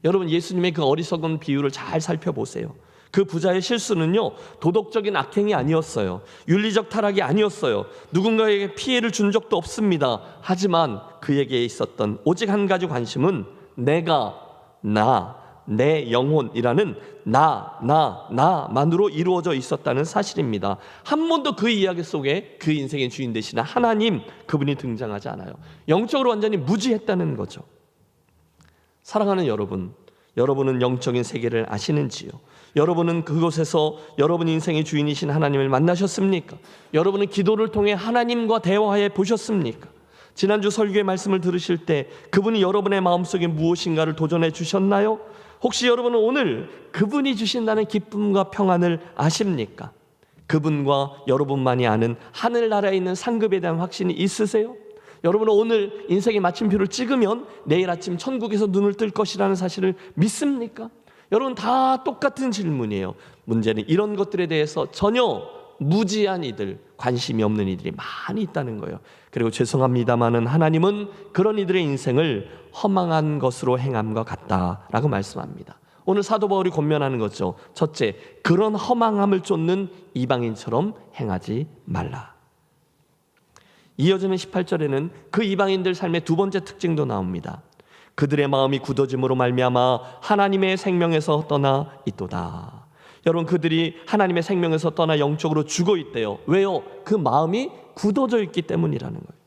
Speaker 5: 여러분, 예수님의 그 어리석은 비유를 잘 살펴보세요. 그 부자의 실수는요 도덕적인 악행이 아니었어요. 윤리적 타락이 아니었어요. 누군가에게 피해를 준 적도 없습니다. 하지만 그에게 있었던 오직 한 가지 관심은 내가, 내 영혼이라는 나만으로 이루어져 있었다는 사실입니다. 한 번도 그 이야기 속에 그 인생의 주인 되시는 하나님, 그분이 등장하지 않아요. 영적으로 완전히 무지했다는 거죠. 사랑하는 여러분, 여러분은 영적인 세계를 아시는지요? 여러분은 그곳에서 여러분 인생의 주인이신 하나님을 만나셨습니까? 여러분은 기도를 통해 하나님과 대화해 보셨습니까? 지난주 설교의 말씀을 들으실 때 그분이 여러분의 마음속에 무엇인가를 도전해 주셨나요? 혹시 여러분은 오늘 그분이 주신다는 기쁨과 평안을 아십니까? 그분과 여러분만이 아는 하늘나라에 있는 상급에 대한 확신이 있으세요? 여러분은 오늘 인생의 마침표를 찍으면 내일 아침 천국에서 눈을 뜰 것이라는 사실을 믿습니까? 여러분 다 똑같은 질문이에요. 문제는 이런 것들에 대해서 전혀 무지한 이들, 관심이 없는 이들이 많이 있다는 거예요. 그리고 죄송합니다마는 하나님은 그런 이들의 인생을 허망한 것으로 행함과 같다라고 말씀합니다. 오늘 사도 바울이 권면하는 거죠. 첫째, 그런 허망함을 쫓는 이방인처럼 행하지 말라. 이어지는 18절에는 그 이방인들 삶의 두 번째 특징도 나옵니다. 그들의 마음이 굳어짐으로 말미암아 하나님의 생명에서 떠나 있도다. 여러분, 그들이 하나님의 생명에서 떠나 영적으로 죽어 있대요. 왜요? 그 마음이 굳어져 있기 때문이라는 거예요.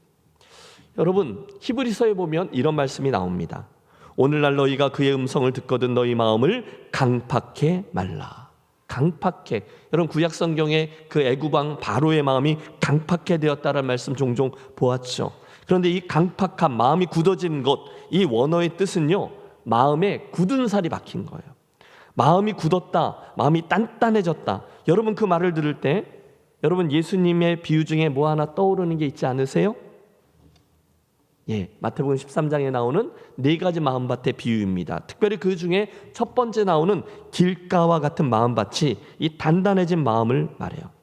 Speaker 5: 여러분, 히브리서에 보면 이런 말씀이 나옵니다. 오늘날 너희가 그의 음성을 듣거든 너희 마음을 강팍해 말라. 강팍해. 여러분, 구약 성경에 그 애굽왕 바로의 마음이 강팍해 되었다라는 말씀 종종 보았죠. 그런데 이 강팍한 마음이 굳어진 것, 이 원어의 뜻은요, 마음에 굳은 살이 박힌 거예요. 마음이 굳었다, 마음이 단단해졌다. 여러분 그 말을 들을 때 여러분 예수님의 비유 중에 뭐 하나 떠오르는 게 있지 않으세요? 예, 마태복음 13장에 나오는 네 가지 마음밭의 비유입니다. 특별히 그 중에 첫 번째 나오는 길가와 같은 마음밭이 이 단단해진 마음을 말해요.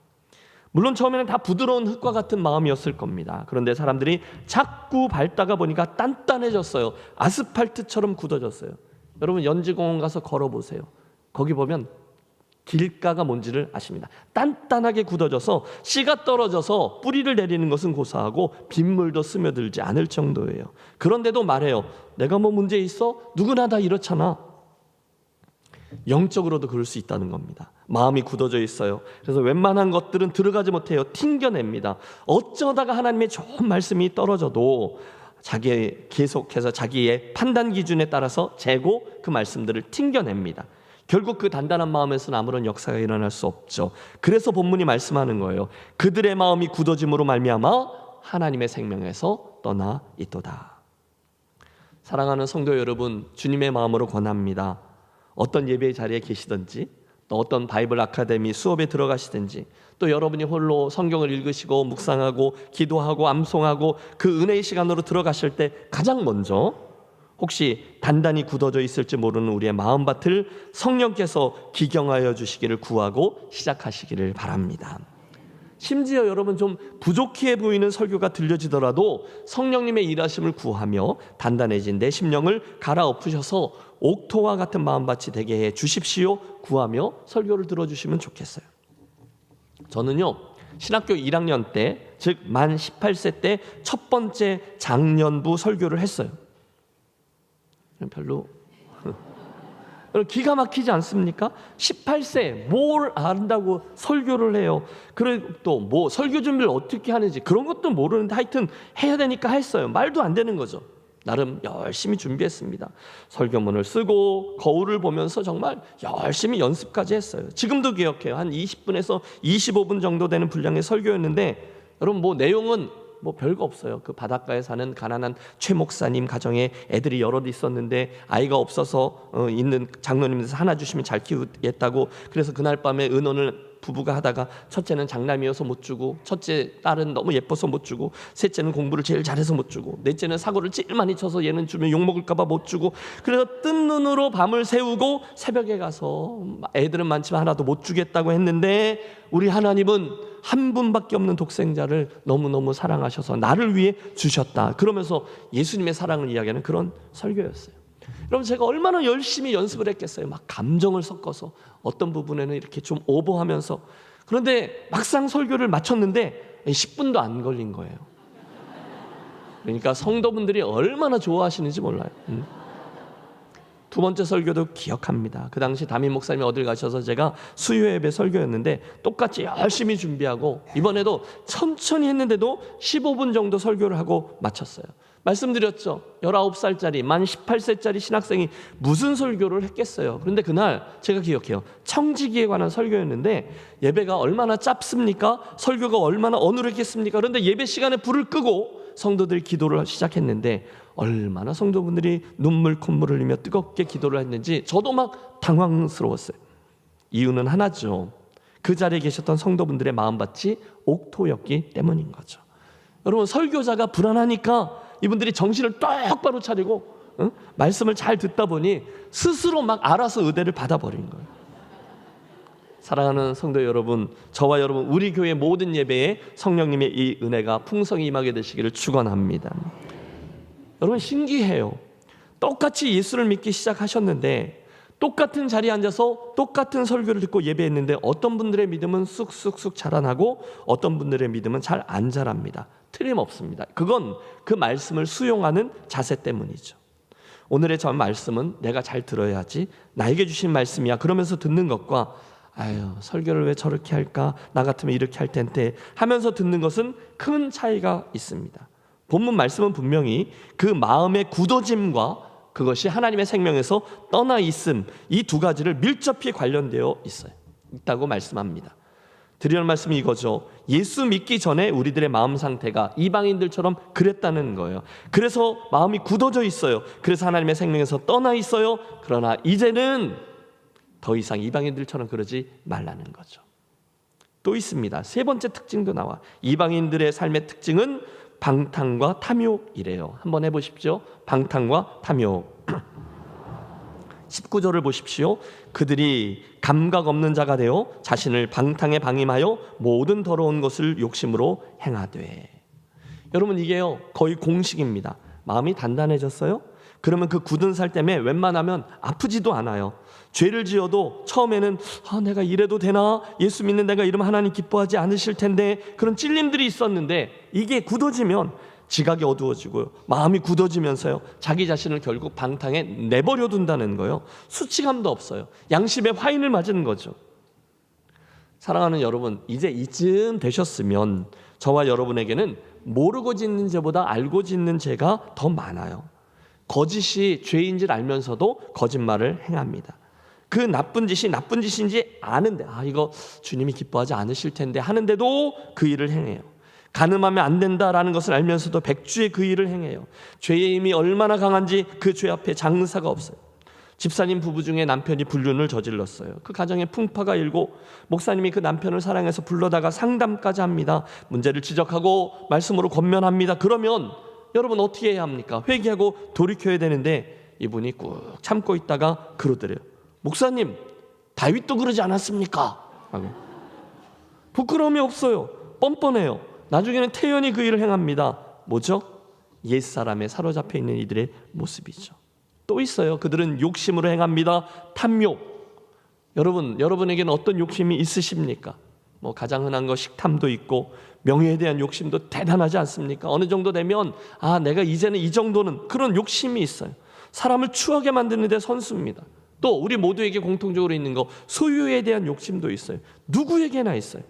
Speaker 5: 물론 처음에는 다 부드러운 흙과 같은 마음이었을 겁니다. 그런데 사람들이 자꾸 밟다가 보니까 단단해졌어요. 아스팔트처럼 굳어졌어요. 여러분 연지공원 가서 걸어보세요. 거기 보면 길가가 뭔지를 아십니다. 단단하게 굳어져서 씨가 떨어져서 뿌리를 내리는 것은 고사하고 빗물도 스며들지 않을 정도예요. 그런데도 말해요. 내가 뭐 문제 있어? 누구나 다 이렇잖아. 영적으로도 그럴 수 있다는 겁니다. 마음이 굳어져 있어요. 그래서 웬만한 것들은 들어가지 못해요. 튕겨냅니다. 어쩌다가 하나님의 좋은 말씀이 떨어져도 계속해서 자기의 판단 기준에 따라서 재고 그 말씀들을 튕겨냅니다. 결국 그 단단한 마음에서는 아무런 역사가 일어날 수 없죠. 그래서 본문이 말씀하는 거예요. 그들의 마음이 굳어짐으로 말미암아 하나님의 생명에서 떠나 있도다. 사랑하는 성도 여러분, 주님의 마음으로 권합니다. 어떤 예배의 자리에 계시든지, 또 어떤 바이블 아카데미 수업에 들어가시든지, 또 여러분이 홀로 성경을 읽으시고 묵상하고 기도하고 암송하고 그 은혜의 시간으로 들어가실 때 가장 먼저 혹시 단단히 굳어져 있을지 모르는 우리의 마음밭을 성령께서 기경하여 주시기를 구하고 시작하시기를 바랍니다. 심지어 여러분 좀 부족해 보이는 설교가 들려지더라도 성령님의 일하심을 구하며 단단해진 내 심령을 갈아엎으셔서 옥토와 같은 마음밭이 되게 해 주십시오 구하며 설교를 들어주시면 좋겠어요. 저는요 신학교 1학년 때, 즉 만 18세 때 첫 번째 장년부 설교를 했어요. 별로 기가 막히지 않습니까? 18세 뭘 안다고 설교를 해요. 그리고 또 뭐 설교 준비를 어떻게 하는지 그런 것도 모르는데 하여튼 해야 되니까 했어요. 말도 안 되는 거죠. 나름 열심히 준비했습니다. 설교문을 쓰고 거울을 보면서 정말 열심히 연습까지 했어요. 지금도 기억해요. 한 20분에서 25분 정도 되는 분량의 설교였는데 여러분 뭐 내용은 뭐 별거 없어요. 그 바닷가에 사는 가난한 최 목사님 가정에 애들이 여럿 있었는데 아이가 없어서 있는 장로님께서 하나 주시면 잘 키우겠다고, 그래서 그날 밤에 의논을 부부가 하다가 첫째는 장남이어서 못 주고, 첫째 딸은 너무 예뻐서 못 주고, 셋째는 공부를 제일 잘해서 못 주고, 넷째는 사고를 제일 많이 쳐서 얘는 주면 욕먹을까 봐 못 주고, 그래서 뜬 눈으로 밤을 새우고 새벽에 가서 애들은 많지만 하나도 못 주겠다고 했는데 우리 하나님은 한 분밖에 없는 독생자를 너무너무 사랑하셔서 나를 위해 주셨다. 그러면서 예수님의 사랑을 이야기하는 그런 설교였어요. 여러분 제가 얼마나 열심히 연습을 했겠어요. 막 감정을 섞어서 어떤 부분에는 이렇게 좀 오버하면서. 그런데 막상 설교를 마쳤는데 10분도 안 걸린 거예요. 그러니까 성도분들이 얼마나 좋아하시는지 몰라요. 두 번째 설교도 기억합니다. 그 당시 담임 목사님이 어딜 가셔서 제가 수요 예배 설교였는데 똑같이 열심히 준비하고 이번에도 천천히 했는데도 15분 정도 설교를 하고 마쳤어요. 말씀드렸죠. 19살짜리, 만 18세짜리 신학생이 무슨 설교를 했겠어요. 그런데 그날 제가 기억해요. 청지기에 관한 설교였는데 예배가 얼마나 짧습니까? 설교가 얼마나 어눌했겠습니까? 그런데 예배 시간에 불을 끄고 성도들이 기도를 시작했는데 얼마나 성도분들이 눈물 콧물을 흘리며 뜨겁게 기도를 했는지 저도 막 당황스러웠어요. 이유는 하나죠. 그 자리에 계셨던 성도분들의 마음밭이 옥토였기 때문인 거죠. 여러분, 설교자가 불안하니까 이분들이 정신을 똑바로 차리고 말씀을 잘 듣다 보니 스스로 막 알아서 의대를 받아버린 거예요. 사랑하는 성도 여러분, 저와 여러분, 우리 교회 모든 예배에 성령님의 이 은혜가 풍성히 임하게 되시기를 축원합니다. 여러분, 신기해요. 똑같이 예수를 믿기 시작하셨는데 똑같은 자리에 앉아서 똑같은 설교를 듣고 예배했는데 어떤 분들의 믿음은 쑥쑥쑥 자라나고 어떤 분들의 믿음은 잘 안 자랍니다. 틀림없습니다. 그건 그 말씀을 수용하는 자세 때문이죠. 오늘의 저 말씀은 내가 잘 들어야지, 나에게 주신 말씀이야 그러면서 듣는 것과 아유, 설교를 왜 저렇게 할까, 나 같으면 이렇게 할 텐데 하면서 듣는 것은 큰 차이가 있습니다. 본문 말씀은 분명히 그 마음의 굳어짐과 그것이 하나님의 생명에서 떠나 있음, 이 두 가지를 밀접히 관련되어 있다고 말씀합니다. 드리는 말씀이 이거죠. 예수 믿기 전에 우리들의 마음 상태가 이방인들처럼 그랬다는 거예요. 그래서 마음이 굳어져 있어요. 그래서 하나님의 생명에서 떠나 있어요. 그러나 이제는 더 이상 이방인들처럼 그러지 말라는 거죠. 또 있습니다. 세 번째 특징도 나와. 이방인들의 삶의 특징은 방탕과 탐욕이래요. 한번 해보십시오. 방탕과 탐욕. 19절을 보십시오. 그들이 감각 없는 자가 되어 자신을 방탕에 방임하여 모든 더러운 것을 욕심으로 행하되. 여러분, 이게요 거의 공식입니다. 마음이 단단해졌어요? 그러면 그 굳은 살 때문에 웬만하면 아프지도 않아요. 죄를 지어도 처음에는 내가 이래도 되나? 예수 믿는 내가 이러면 하나님 기뻐하지 않으실 텐데, 그런 찔림들이 있었는데 이게 굳어지면 지각이 어두워지고요, 마음이 굳어지면서요 자기 자신을 결국 방탕에 내버려 둔다는 거예요. 수치감도 없어요. 양심의 화인을 맞은 거죠. 사랑하는 여러분, 이제 이쯤 되셨으면 저와 여러분에게는 모르고 짓는 죄보다 알고 짓는 죄가 더 많아요. 거짓이 죄인 줄 알면서도 거짓말을 행합니다. 그 나쁜 짓이 나쁜 짓인지 아는데 이거 주님이 기뻐하지 않으실 텐데 하는데도 그 일을 행해요. 간음하면 안 된다라는 것을 알면서도 백주의 그 일을 행해요. 죄의 힘이 얼마나 강한지 그 죄 앞에 장사가 없어요. 집사님 부부 중에 남편이 불륜을 저질렀어요. 그 가정에 풍파가 일고 목사님이 그 남편을 사랑해서 불러다가 상담까지 합니다. 문제를 지적하고 말씀으로 권면합니다. 그러면 여러분 어떻게 해야 합니까? 회개하고 돌이켜야 되는데 이분이 꾹 참고 있다가 그러더래요. 목사님, 다윗도 그러지 않았습니까? 하고. 부끄러움이 없어요. 뻔뻔해요. 나중에는 태연히 그 일을 행합니다. 뭐죠? 옛사람에 사로잡혀 있는 이들의 모습이죠. 또 있어요. 그들은 욕심으로 행합니다. 탐욕. 여러분에게는 어떤 욕심이 있으십니까? 가장 흔한 거 식탐도 있고 명예에 대한 욕심도 대단하지 않습니까? 어느 정도 되면 내가 이제는 이 정도는, 그런 욕심이 있어요. 사람을 추하게 만드는 데 선수입니다. 또 우리 모두에게 공통적으로 있는 거, 소유에 대한 욕심도 있어요. 누구에게나 있어요.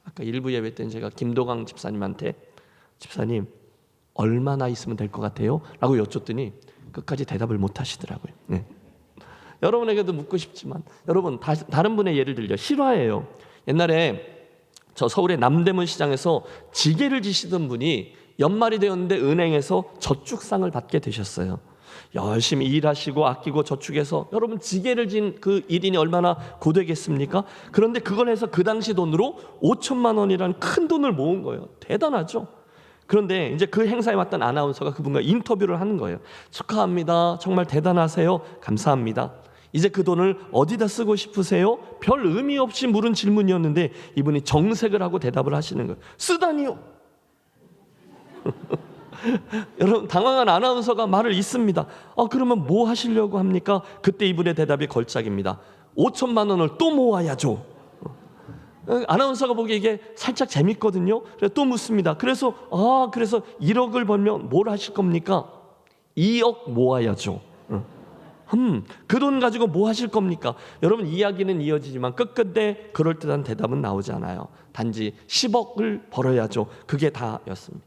Speaker 5: 아까 일부 예배 때는 제가 김도강 집사님한테 집사님 얼마나 있으면 될 것 같아요? 라고 여쭙더니 끝까지 대답을 못 하시더라고요. 네. 여러분에게도 묻고 싶지만 여러분, 다른 분의 예를 들려 실화예요. 옛날에 저 서울의 남대문 시장에서 지게를 지시던 분이 연말이 되었는데 은행에서 저축상을 받게 되셨어요. 열심히 일하시고 아끼고 저축해서, 여러분 지게를 진 그 일인이 얼마나 고되겠습니까? 그런데 그걸 해서 그 당시 돈으로 5천만 원이라는 큰 돈을 모은 거예요. 대단하죠? 그런데 이제 그 행사에 왔던 아나운서가 그분과 인터뷰를 하는 거예요. 축하합니다. 정말 대단하세요. 감사합니다. 이제 그 돈을 어디다 쓰고 싶으세요? 별 의미 없이 물은 질문이었는데 이분이 정색을 하고 대답을 하시는 거예요. 쓰다니요. 여러분, 당황한 아나운서가 말을 잇습니다. 그러면 뭐 하시려고 합니까? 그때 이분의 대답이 걸작입니다. 5천만 원을 또 모아야죠. 아나운서가 보기에 이게 살짝 재밌거든요. 그래서 또 묻습니다. 그래서 1억을 벌면 뭘 하실 겁니까? 2억 모아야죠. 그 돈 가지고 뭐 하실 겁니까? 여러분, 이야기는 이어지지만 끝끝내 그럴듯한 대답은 나오지 않아요. 단지 10억을 벌어야죠. 그게 다였습니다.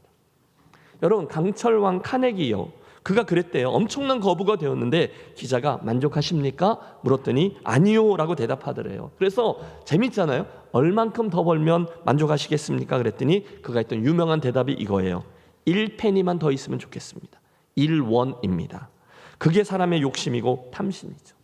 Speaker 5: 여러분, 강철왕 카네기요, 그가 그랬대요. 엄청난 거부가 되었는데 기자가 만족하십니까? 물었더니 아니요 라고 대답하더래요. 그래서 재밌잖아요. 얼만큼 더 벌면 만족하시겠습니까? 그랬더니 그가 했던 유명한 대답이 이거예요. 1페니만 더 있으면 좋겠습니다. 1원입니다. 그게 사람의 욕심이고 탐심이죠.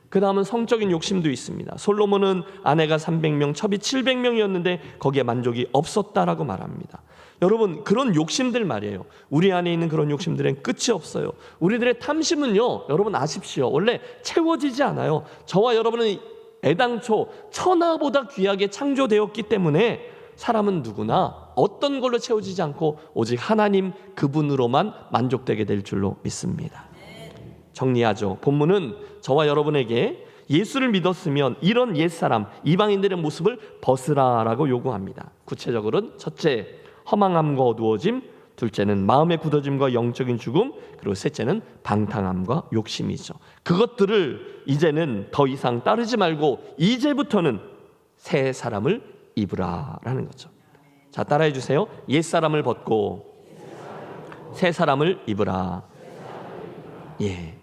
Speaker 5: 그 다음은 성적인 욕심도 있습니다. 솔로몬은 아내가 300명, 첩이 700명이었는데 거기에 만족이 없었다라고 말합니다. 여러분, 그런 욕심들 말이에요. 우리 안에 있는 그런 욕심들은 끝이 없어요. 우리들의 탐심은요, 여러분 아십시오, 원래 채워지지 않아요. 저와 여러분은 애당초 천하보다 귀하게 창조되었기 때문에 사람은 누구나 어떤 걸로 채워지지 않고 오직 하나님 그분으로만 만족되게 될 줄로 믿습니다. 정리하죠. 본문은 저와 여러분에게 예수를 믿었으면 이런 옛사람, 이방인들의 모습을 벗으라라고 요구합니다. 구체적으로는 첫째, 허망함과 어두워짐, 둘째는 마음의 굳어짐과 영적인 죽음, 그리고 셋째는 방탕함과 욕심이죠. 그것들을 이제는 더 이상 따르지 말고 이제부터는 새 사람을 입으라라는 거죠. 자, 따라해 주세요. 옛사람을 벗고 새 사람을 입으라. 예.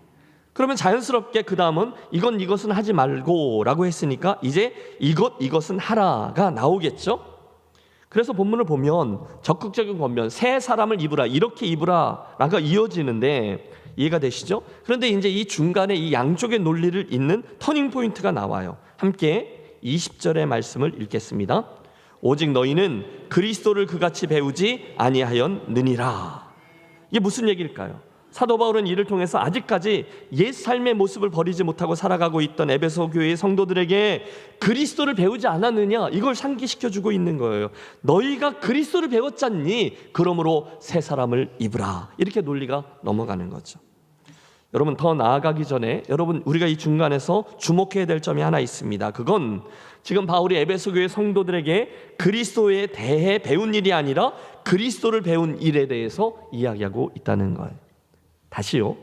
Speaker 5: 그러면 자연스럽게 그 다음은 이것은 하지 말고라고 했으니까 이제 이것은 하라가 나오겠죠. 그래서 본문을 보면 적극적인 권면, 새 사람을 입으라, 이렇게 입으라라가 이어지는데 이해가 되시죠? 그런데 이제 이 중간에 이 양쪽의 논리를 잇는 터닝 포인트가 나와요. 함께 20절의 말씀을 읽겠습니다. 오직 너희는 그리스도를 그같이 배우지 아니하였느니라. 이게 무슨 얘기일까요? 사도 바울은 이를 통해서 아직까지 옛 삶의 모습을 버리지 못하고 살아가고 있던 에베소 교회의 성도들에게 그리스도를 배우지 않았느냐, 이걸 상기시켜주고 있는 거예요. 너희가 그리스도를 배웠잖니, 그러므로 새 사람을 입으라. 이렇게 논리가 넘어가는 거죠. 여러분, 더 나아가기 전에 여러분, 우리가 이 중간에서 주목해야 될 점이 하나 있습니다. 그건 지금 바울이 에베소 교회 성도들에게 그리스도에 대해 배운 일이 아니라 그리스도를 배운 일에 대해서 이야기하고 있다는 거예요. 다시요,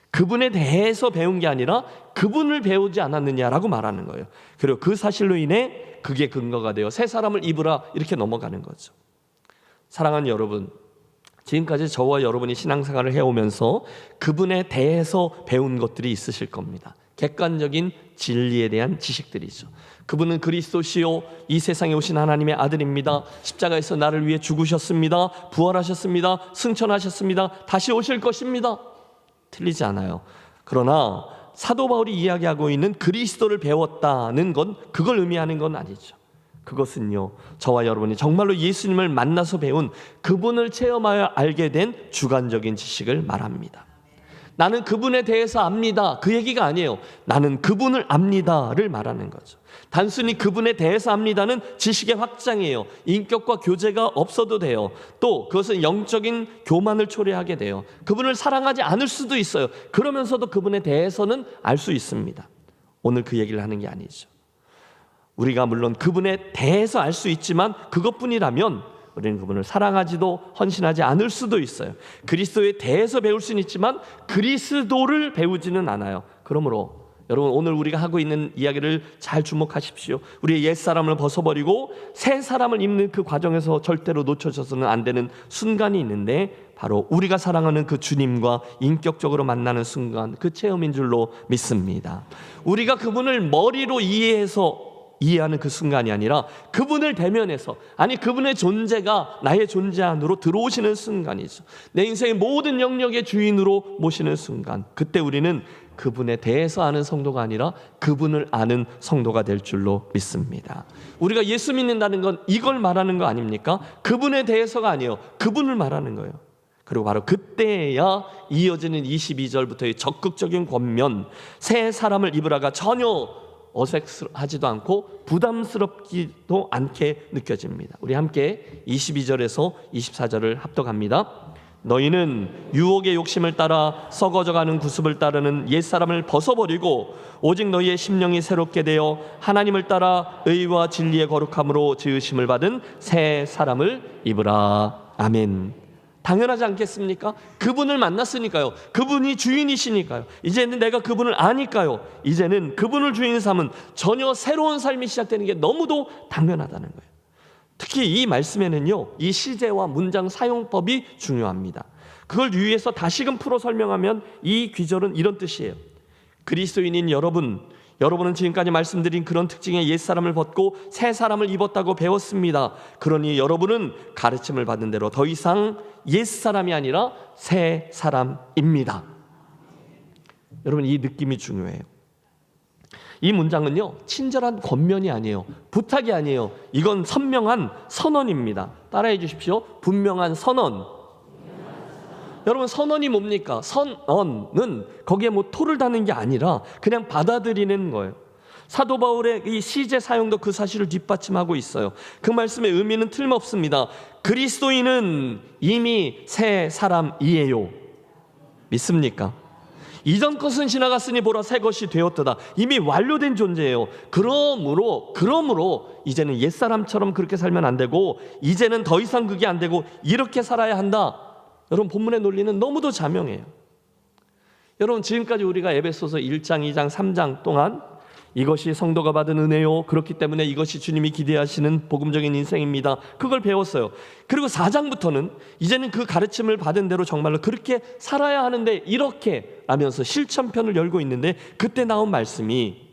Speaker 5: 그분에 대해서 배운 게 아니라 그분을 배우지 않았느냐라고 말하는 거예요. 그리고 그 사실로 인해 그게 근거가 되어 새 사람을 입으라, 이렇게 넘어가는 거죠. 사랑하는 여러분, 지금까지 저와 여러분이 신앙생활을 해오면서 그분에 대해서 배운 것들이 있으실 겁니다. 객관적인 진리에 대한 지식들이죠. 그분은 그리스도시요, 이 세상에 오신 하나님의 아들입니다. 십자가에서 나를 위해 죽으셨습니다. 부활하셨습니다. 승천하셨습니다. 다시 오실 것입니다. 틀리지 않아요. 그러나 사도 바울이 이야기하고 있는 그리스도를 배웠다는 건 그걸 의미하는 건 아니죠. 그것은요, 저와 여러분이 정말로 예수님을 만나서 배운, 그분을 체험하여 알게 된 주관적인 지식을 말합니다. 나는 그분에 대해서 압니다, 그 얘기가 아니에요. 나는 그분을 압니다를 말하는 거죠. 단순히 그분에 대해서 압니다는 지식의 확장이에요. 인격과 교제가 없어도 돼요. 또 그것은 영적인 교만을 초래하게 돼요. 그분을 사랑하지 않을 수도 있어요. 그러면서도 그분에 대해서는 알 수 있습니다. 오늘 그 얘기를 하는 게 아니죠. 우리가 물론 그분에 대해서 알 수 있지만 그것뿐이라면 우리는 그분을 사랑하지도 헌신하지 않을 수도 있어요. 그리스도에 대해서 배울 수는 있지만 그리스도를 배우지는 않아요. 그러므로 여러분, 오늘 우리가 하고 있는 이야기를 잘 주목하십시오. 우리의 옛사람을 벗어버리고 새 사람을 입는 그 과정에서 절대로 놓쳐져서는 안 되는 순간이 있는데, 바로 우리가 사랑하는 그 주님과 인격적으로 만나는 순간, 그 체험인 줄로 믿습니다. 우리가 그분을 머리로 이해하는 그 순간이 아니라 그분을 대면해서, 아니 그분의 존재가 나의 존재 안으로 들어오시는 순간이죠. 내 인생의 모든 영역의 주인으로 모시는 순간, 그때 우리는 그분에 대해서 아는 성도가 아니라 그분을 아는 성도가 될 줄로 믿습니다. 우리가 예수 믿는다는 건 이걸 말하는 거 아닙니까? 그분에 대해서가 아니에요. 그분을 말하는 거예요. 그리고 바로 그때야 이어지는 22절부터의 적극적인 권면, 새 사람을 입으라가 전혀 어색하지도 않고 부담스럽지도 않게 느껴집니다. 우리 함께 22절에서 24절을 합독합니다. 너희는 유혹의 욕심을 따라 썩어져가는 구습을 따르는 옛사람을 벗어버리고 오직 너희의 심령이 새롭게 되어 하나님을 따라 의와 진리의 거룩함으로 지으심을 받은 새 사람을 입으라. 아멘. 당연하지 않겠습니까? 그분을 만났으니까요. 그분이 주인이시니까요. 이제는 내가 그분을 아니까요. 이제는 그분을 주인 삼은 전혀 새로운 삶이 시작되는 게 너무도 당연하다는 거예요. 특히 이 말씀에는요, 이 시제와 문장 사용법이 중요합니다. 그걸 유의해서 다시금 풀어 설명하면 이 귀절은 이런 뜻이에요. 그리스도인인 여러분은 지금까지 말씀드린 그런 특징의 옛사람을 벗고 새 사람을 입었다고 배웠습니다. 그러니 여러분은 가르침을 받은 대로 더 이상 옛사람이 아니라 새 사람입니다. 여러분, 이 느낌이 중요해요. 이 문장은요, 친절한 권면이 아니에요. 부탁이 아니에요. 이건 선명한 선언입니다. 따라해 주십시오. 분명한 선언. 여러분, 선언이 뭡니까? 선언은 거기에 뭐 토를 다는 게 아니라 그냥 받아들이는 거예요. 사도 바울의 이 시제 사용도 그 사실을 뒷받침하고 있어요. 그 말씀의 의미는 틀림없습니다. 그리스도인은 이미 새 사람이에요. 믿습니까? 이전 것은 지나갔으니 보라 새 것이 되었도다. 이미 완료된 존재예요. 그러므로 이제는 옛사람처럼 그렇게 살면 안 되고, 이제는 더 이상 그게 안 되고 이렇게 살아야 한다. 여러분, 본문의 논리는 너무도 자명해요. 여러분, 지금까지 우리가 에베소서 1장, 2장, 3장 동안 이것이 성도가 받은 은혜요, 그렇기 때문에 이것이 주님이 기대하시는 복음적인 인생입니다, 그걸 배웠어요. 그리고 4장부터는 이제는 그 가르침을 받은 대로 정말로 그렇게 살아야 하는데 이렇게 라면서 실천편을 열고 있는데, 그때 나온 말씀이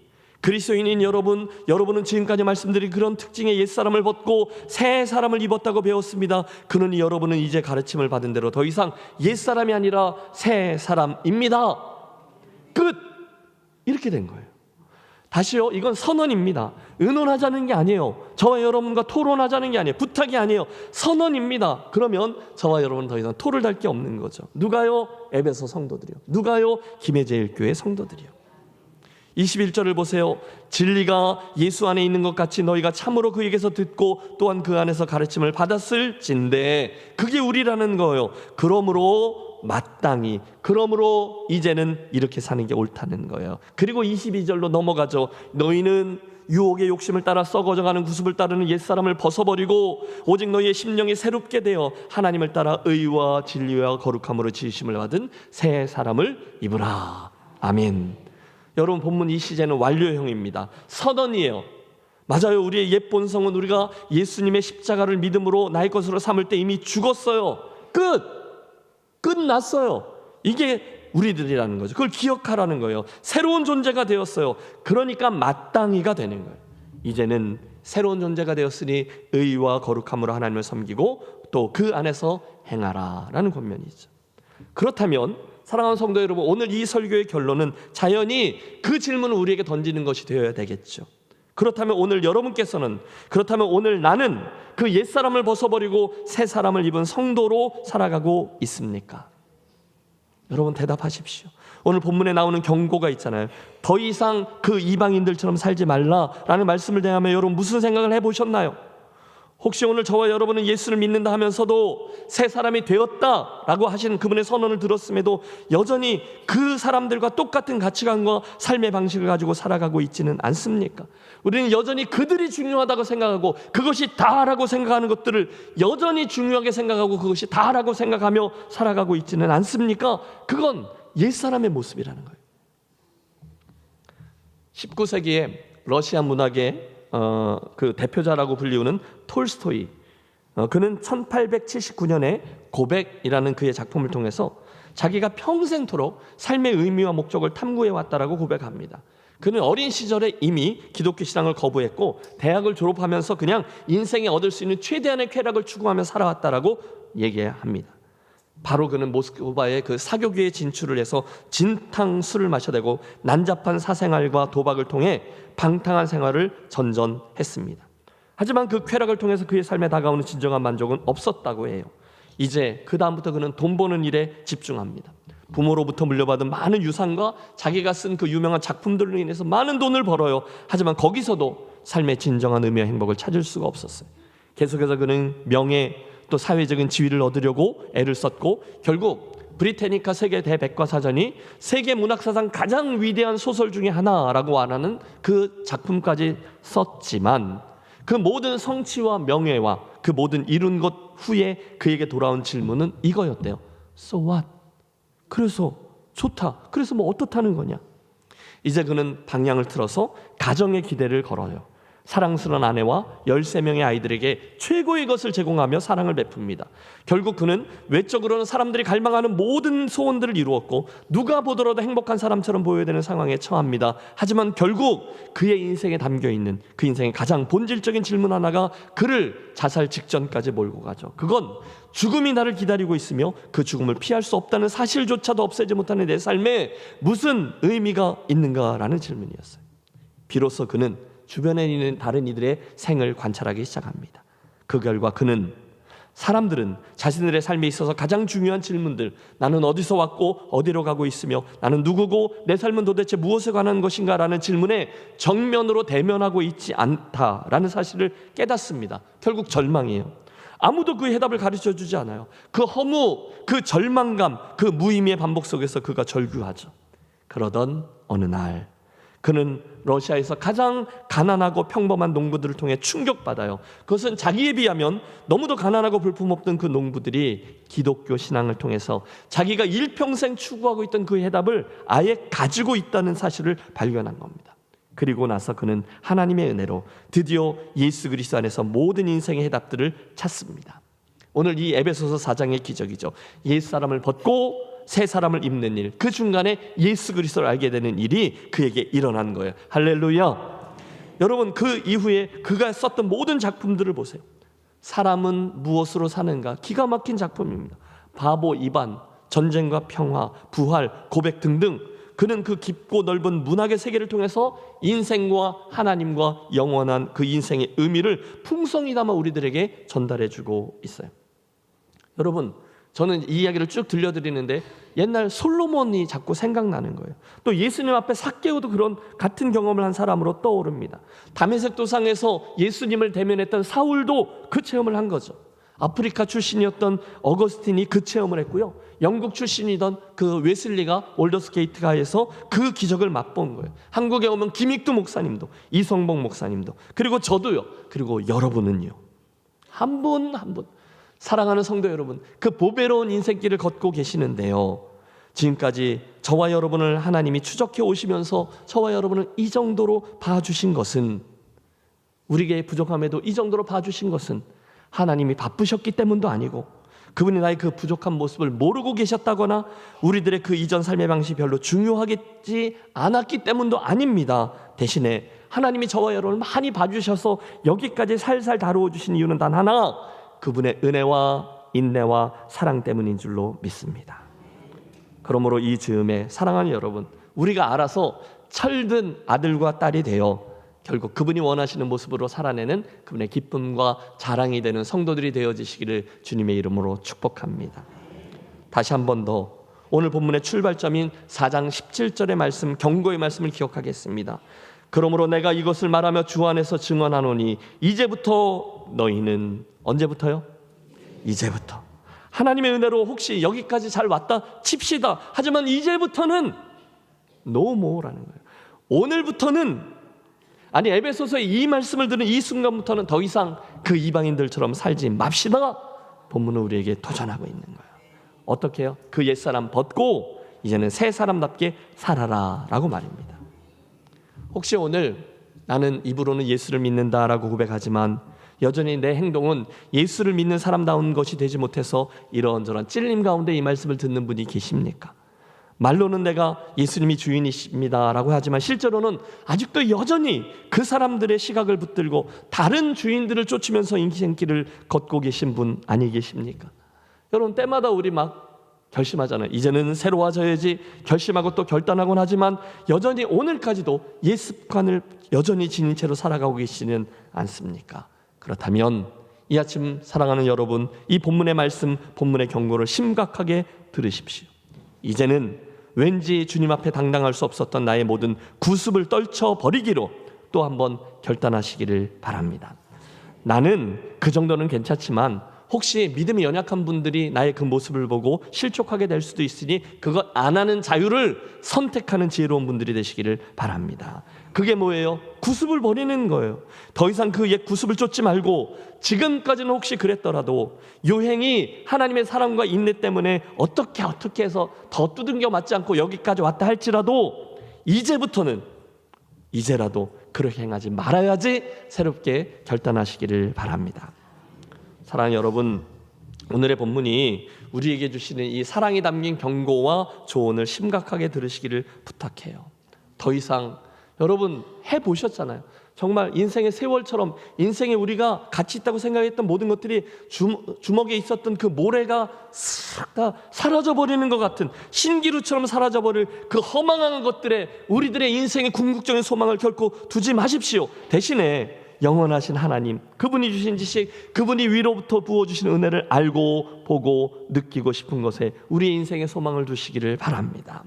Speaker 5: 그리스도인인 여러분은 지금까지 말씀드린 그런 특징의 옛사람을 벗고 새 사람을 입었다고 배웠습니다. 그러니 여러분은 이제 가르침을 받은 대로 더 이상 옛사람이 아니라 새 사람입니다. 끝! 이렇게 된 거예요. 다시요, 이건 선언입니다. 의논하자는 게 아니에요. 저와 여러분과 토론하자는 게 아니에요. 부탁이 아니에요. 선언입니다. 그러면 저와 여러분은 더 이상 토를 달 게 없는 거죠. 누가요? 에베소 성도들이요. 누가요? 김해제일교회 성도들이요. 21절을 보세요. 진리가 예수 안에 있는 것 같이 너희가 참으로 그에게서 듣고 또한 그 안에서 가르침을 받았을진데, 그게 우리라는 거예요. 그러므로 이제는 이렇게 사는 게 옳다는 거예요. 그리고 22절로 넘어가죠. 너희는 유혹의 욕심을 따라 썩어져가는 구습을 따르는 옛사람을 벗어버리고 오직 너희의 심령이 새롭게 되어 하나님을 따라 의와 진리와 거룩함으로 지으심을 받은 새 사람을 입으라. 아멘. 여러분, 본문 이 시제는 완료형입니다. 선언이에요. 맞아요. 우리의 옛 본성은 우리가 예수님의 십자가를 믿음으로 나의 것으로 삼을 때 이미 죽었어요. 끝났어요. 이게 우리들이라는 거죠. 그걸 기억하라는 거예요. 새로운 존재가 되었어요. 그러니까 마땅히가 되는 거예요. 이제는 새로운 존재가 되었으니 의와 거룩함으로 하나님을 섬기고 또 그 안에서 행하라라는 권면이죠. 그렇다면 사랑하는 성도 여러분, 오늘 이 설교의 결론은 자연히 그 질문을 우리에게 던지는 것이 되어야 되겠죠. 그렇다면 오늘 나는 그 옛사람을 벗어버리고 새 사람을 입은 성도로 살아가고 있습니까? 여러분, 대답하십시오. 오늘 본문에 나오는 경고가 있잖아요. 더 이상 그 이방인들처럼 살지 말라라는 말씀을 대하며 여러분 무슨 생각을 해보셨나요? 혹시 오늘 저와 여러분은 예수를 믿는다 하면서도 새 사람이 되었다라고 하시는 그분의 선언을 들었음에도 여전히 그 사람들과 똑같은 가치관과 삶의 방식을 가지고 살아가고 있지는 않습니까? 우리는 여전히 그들이 중요하다고 생각하고 그것이 다라고 생각하는 것들을 여전히 중요하게 생각하고 그것이 다라고 생각하며 살아가고 있지는 않습니까? 그건 옛사람의 모습이라는 거예요. 19세기에 러시아 문학의 그 대표자라고 불리우는 톨스토이, 그는 1879년에 고백이라는 그의 작품을 통해서 자기가 평생토록 삶의 의미와 목적을 탐구해 왔다라고 고백합니다. 그는 어린 시절에 이미 기독교 신앙을 거부했고 대학을 졸업하면서 그냥 인생에 얻을 수 있는 최대한의 쾌락을 추구하며 살아왔다라고 얘기합니다. 바로 그는 모스크바의 그 사교계에 진출을 해서 진탕술을 마셔대고 난잡한 사생활과 도박을 통해 방탕한 생활을 전전했습니다. 하지만 그 쾌락을 통해서 그의 삶에 다가오는 진정한 만족은 없었다고 해요. 이제 그 다음부터 그는 돈 버는 일에 집중합니다. 부모로부터 물려받은 많은 유산과 자기가 쓴 그 유명한 작품들로 인해서 많은 돈을 벌어요. 하지만 거기서도 삶의 진정한 의미와 행복을 찾을 수가 없었어요. 계속해서 그는 명예 또 사회적인 지위를 얻으려고 애를 썼고 결국 브리테니카 세계 대백과사전이 세계 문학사상 가장 위대한 소설 중에 하나라고 말하는 그 작품까지 썼지만 그 모든 성취와 명예와 그 모든 이룬 것 후에 그에게 돌아온 질문은 이거였대요. So what? 그래서 좋다. 그래서 뭐 어떻다는 거냐? 이제 그는 방향을 틀어서 가정의 기대를 걸어요. 사랑스러운 아내와 13명의 아이들에게 최고의 것을 제공하며 사랑을 베풉니다. 결국 그는 외적으로는 사람들이 갈망하는 모든 소원들을 이루었고 누가 보더라도 행복한 사람처럼 보여야 되는 상황에 처합니다. 하지만 결국 그의 인생에 담겨있는 그 인생의 가장 본질적인 질문 하나가 그를 자살 직전까지 몰고 가죠. 그건 죽음이 나를 기다리고 있으며 그 죽음을 피할 수 없다는 사실조차도 없애지 못하는 내 삶에 무슨 의미가 있는가라는 질문이었어요. 비로소 그는 주변에 있는 다른 이들의 생을 관찰하기 시작합니다. 그 결과 그는 사람들은 자신들의 삶에 있어서 가장 중요한 질문들, 나는 어디서 왔고 어디로 가고 있으며 나는 누구고 내 삶은 도대체 무엇에 관한 것인가 라는 질문에 정면으로 대면하고 있지 않다라는 사실을 깨닫습니다. 결국 절망이에요. 아무도 그 해답을 가르쳐 주지 않아요. 그 허무, 그 절망감, 그 무의미의 반복 속에서 그가 절규하죠. 그러던 어느 날 그는 러시아에서 가장 가난하고 평범한 농부들을 통해 충격받아요. 그것은 자기에 비하면 너무도 가난하고 볼품없던 그 농부들이 기독교 신앙을 통해서 자기가 일평생 추구하고 있던 그 해답을 아예 가지고 있다는 사실을 발견한 겁니다. 그리고 나서 그는 하나님의 은혜로 드디어 예수 그리스도 안에서 모든 인생의 해답들을 찾습니다. 오늘 이 에베소서 4장의 기적이죠. 옛 사람을 벗고 새 사람을 입는 일, 그 중간에 예수 그리스도를 알게 되는 일이 그에게 일어난 거예요. 할렐루야. 여러분, 그 이후에 그가 썼던 모든 작품들을 보세요. 사람은 무엇으로 사는가? 기가 막힌 작품입니다. 바보 이반, 전쟁과 평화, 부활, 고백 등등. 그는 그 깊고 넓은 문학의 세계를 통해서 인생과 하나님과 영원한 그 인생의 의미를 풍성히 담아 우리들에게 전달해주고 있어요. 여러분, 저는 이 이야기를 쭉 들려드리는데 옛날 솔로몬이 자꾸 생각나는 거예요. 또 예수님 앞에 삭개오도 그런 같은 경험을 한 사람으로 떠오릅니다. 다메섹 도상에서 예수님을 대면했던 사울도 그 체험을 한 거죠. 아프리카 출신이었던 어거스틴이 그 체험을 했고요. 영국 출신이던 그 웨슬리가 올더스게이트가에서 그 기적을 맛본 거예요. 한국에 오면 김익두 목사님도, 이성복 목사님도, 그리고 저도요. 그리고 여러분은요. 한 분 한 분. 사랑하는 성도 여러분, 그 보배로운 인생길을 걷고 계시는데요. 지금까지 저와 여러분을 하나님이 추적해 오시면서 저와 여러분을 이 정도로 봐주신 것은, 우리에게 부족함에도 이 정도로 봐주신 것은 하나님이 바쁘셨기 때문도 아니고 그분이 나의 그 부족한 모습을 모르고 계셨다거나 우리들의 그 이전 삶의 방식이 별로 중요하지 않았기 때문도 아닙니다. 대신에 하나님이 저와 여러분을 많이 봐주셔서 여기까지 살살 다루어 주신 이유는 단 하나, 그분의 은혜와 인내와 사랑 때문인 줄로 믿습니다. 그러므로 이 즈음에 사랑하는 여러분, 우리가 알아서 철든 아들과 딸이 되어 결국 그분이 원하시는 모습으로 살아내는 그분의 기쁨과 자랑이 되는 성도들이 되어지시기를 주님의 이름으로 축복합니다. 다시 한 번 더 오늘 본문의 출발점인 4장 17절의 말씀, 경고의 말씀을 기억하겠습니다. 그러므로 내가 이것을 말하며 주 안에서 증언하노니 이제부터 너희는, 언제부터요? 이제부터. 하나님의 은혜로 혹시 여기까지 잘 왔다 칩시다. 하지만 이제부터는 no more라는 거예요. 오늘부터는, 아니 에베소서의 이 말씀을 들은 이 순간부터는 더 이상 그 이방인들처럼 살지 맙시다. 본문은 우리에게 도전하고 있는 거예요. 어떻게 해요? 그 옛사람 벗고 이제는 새 사람답게 살아라 라고 말입니다. 혹시 오늘 나는 입으로는 예수를 믿는다라고 고백하지만 여전히 내 행동은 예수를 믿는 사람다운 것이 되지 못해서 이런저런 찔림 가운데 이 말씀을 듣는 분이 계십니까? 말로는 내가 예수님이 주인이십니다 라고 하지만 실제로는 아직도 여전히 그 사람들의 시각을 붙들고 다른 주인들을 쫓으면서 인생길을 걷고 계신 분 아니 계십니까? 여러분, 때마다 우리 막 결심하잖아요. 이제는 새로워져야지 결심하고 또 결단하곤 하지만 여전히 오늘까지도 옛 습관을 여전히 지닌 채로 살아가고 계시는 않습니까? 그렇다면 이 아침 사랑하는 여러분, 이 본문의 말씀, 본문의 경고를 심각하게 들으십시오. 이제는 왠지 주님 앞에 당당할 수 없었던 나의 모든 구습을 떨쳐버리기로 또 한번 결단하시기를 바랍니다. 나는 그 정도는 괜찮지만 혹시 믿음이 연약한 분들이 나의 그 모습을 보고 실족하게 될 수도 있으니 그것 안 하는 자유를 선택하는 지혜로운 분들이 되시기를 바랍니다. 그게 뭐예요? 구습을 버리는 거예요. 더 이상 그 옛 구습을 쫓지 말고, 지금까지는 혹시 그랬더라도 요행이 하나님의 사랑과 인내 때문에 어떻게 해서 더 두들겨 맞지 않고 여기까지 왔다 할지라도 이제부터는, 이제라도 그렇게 행하지 말아야지 새롭게 결단하시기를 바랍니다. 사랑하는 여러분, 오늘의 본문이 우리에게 주시는 이 사랑이 담긴 경고와 조언을 심각하게 들으시기를 부탁해요. 더 이상 여러분 해보셨잖아요. 정말 인생의 세월처럼 인생에 우리가 가치 있다고 생각했던 모든 것들이 주먹에 있었던 그 모래가 싹 다 사라져버리는 것 같은 신기루처럼 사라져버릴 그 허망한 것들에 우리들의 인생의 궁극적인 소망을 결코 두지 마십시오. 대신에 영원하신 하나님, 그분이 주신 지식, 그분이 위로부터 부어주신 은혜를 알고 보고 느끼고 싶은 것에 우리의 인생의 소망을 두시기를 바랍니다.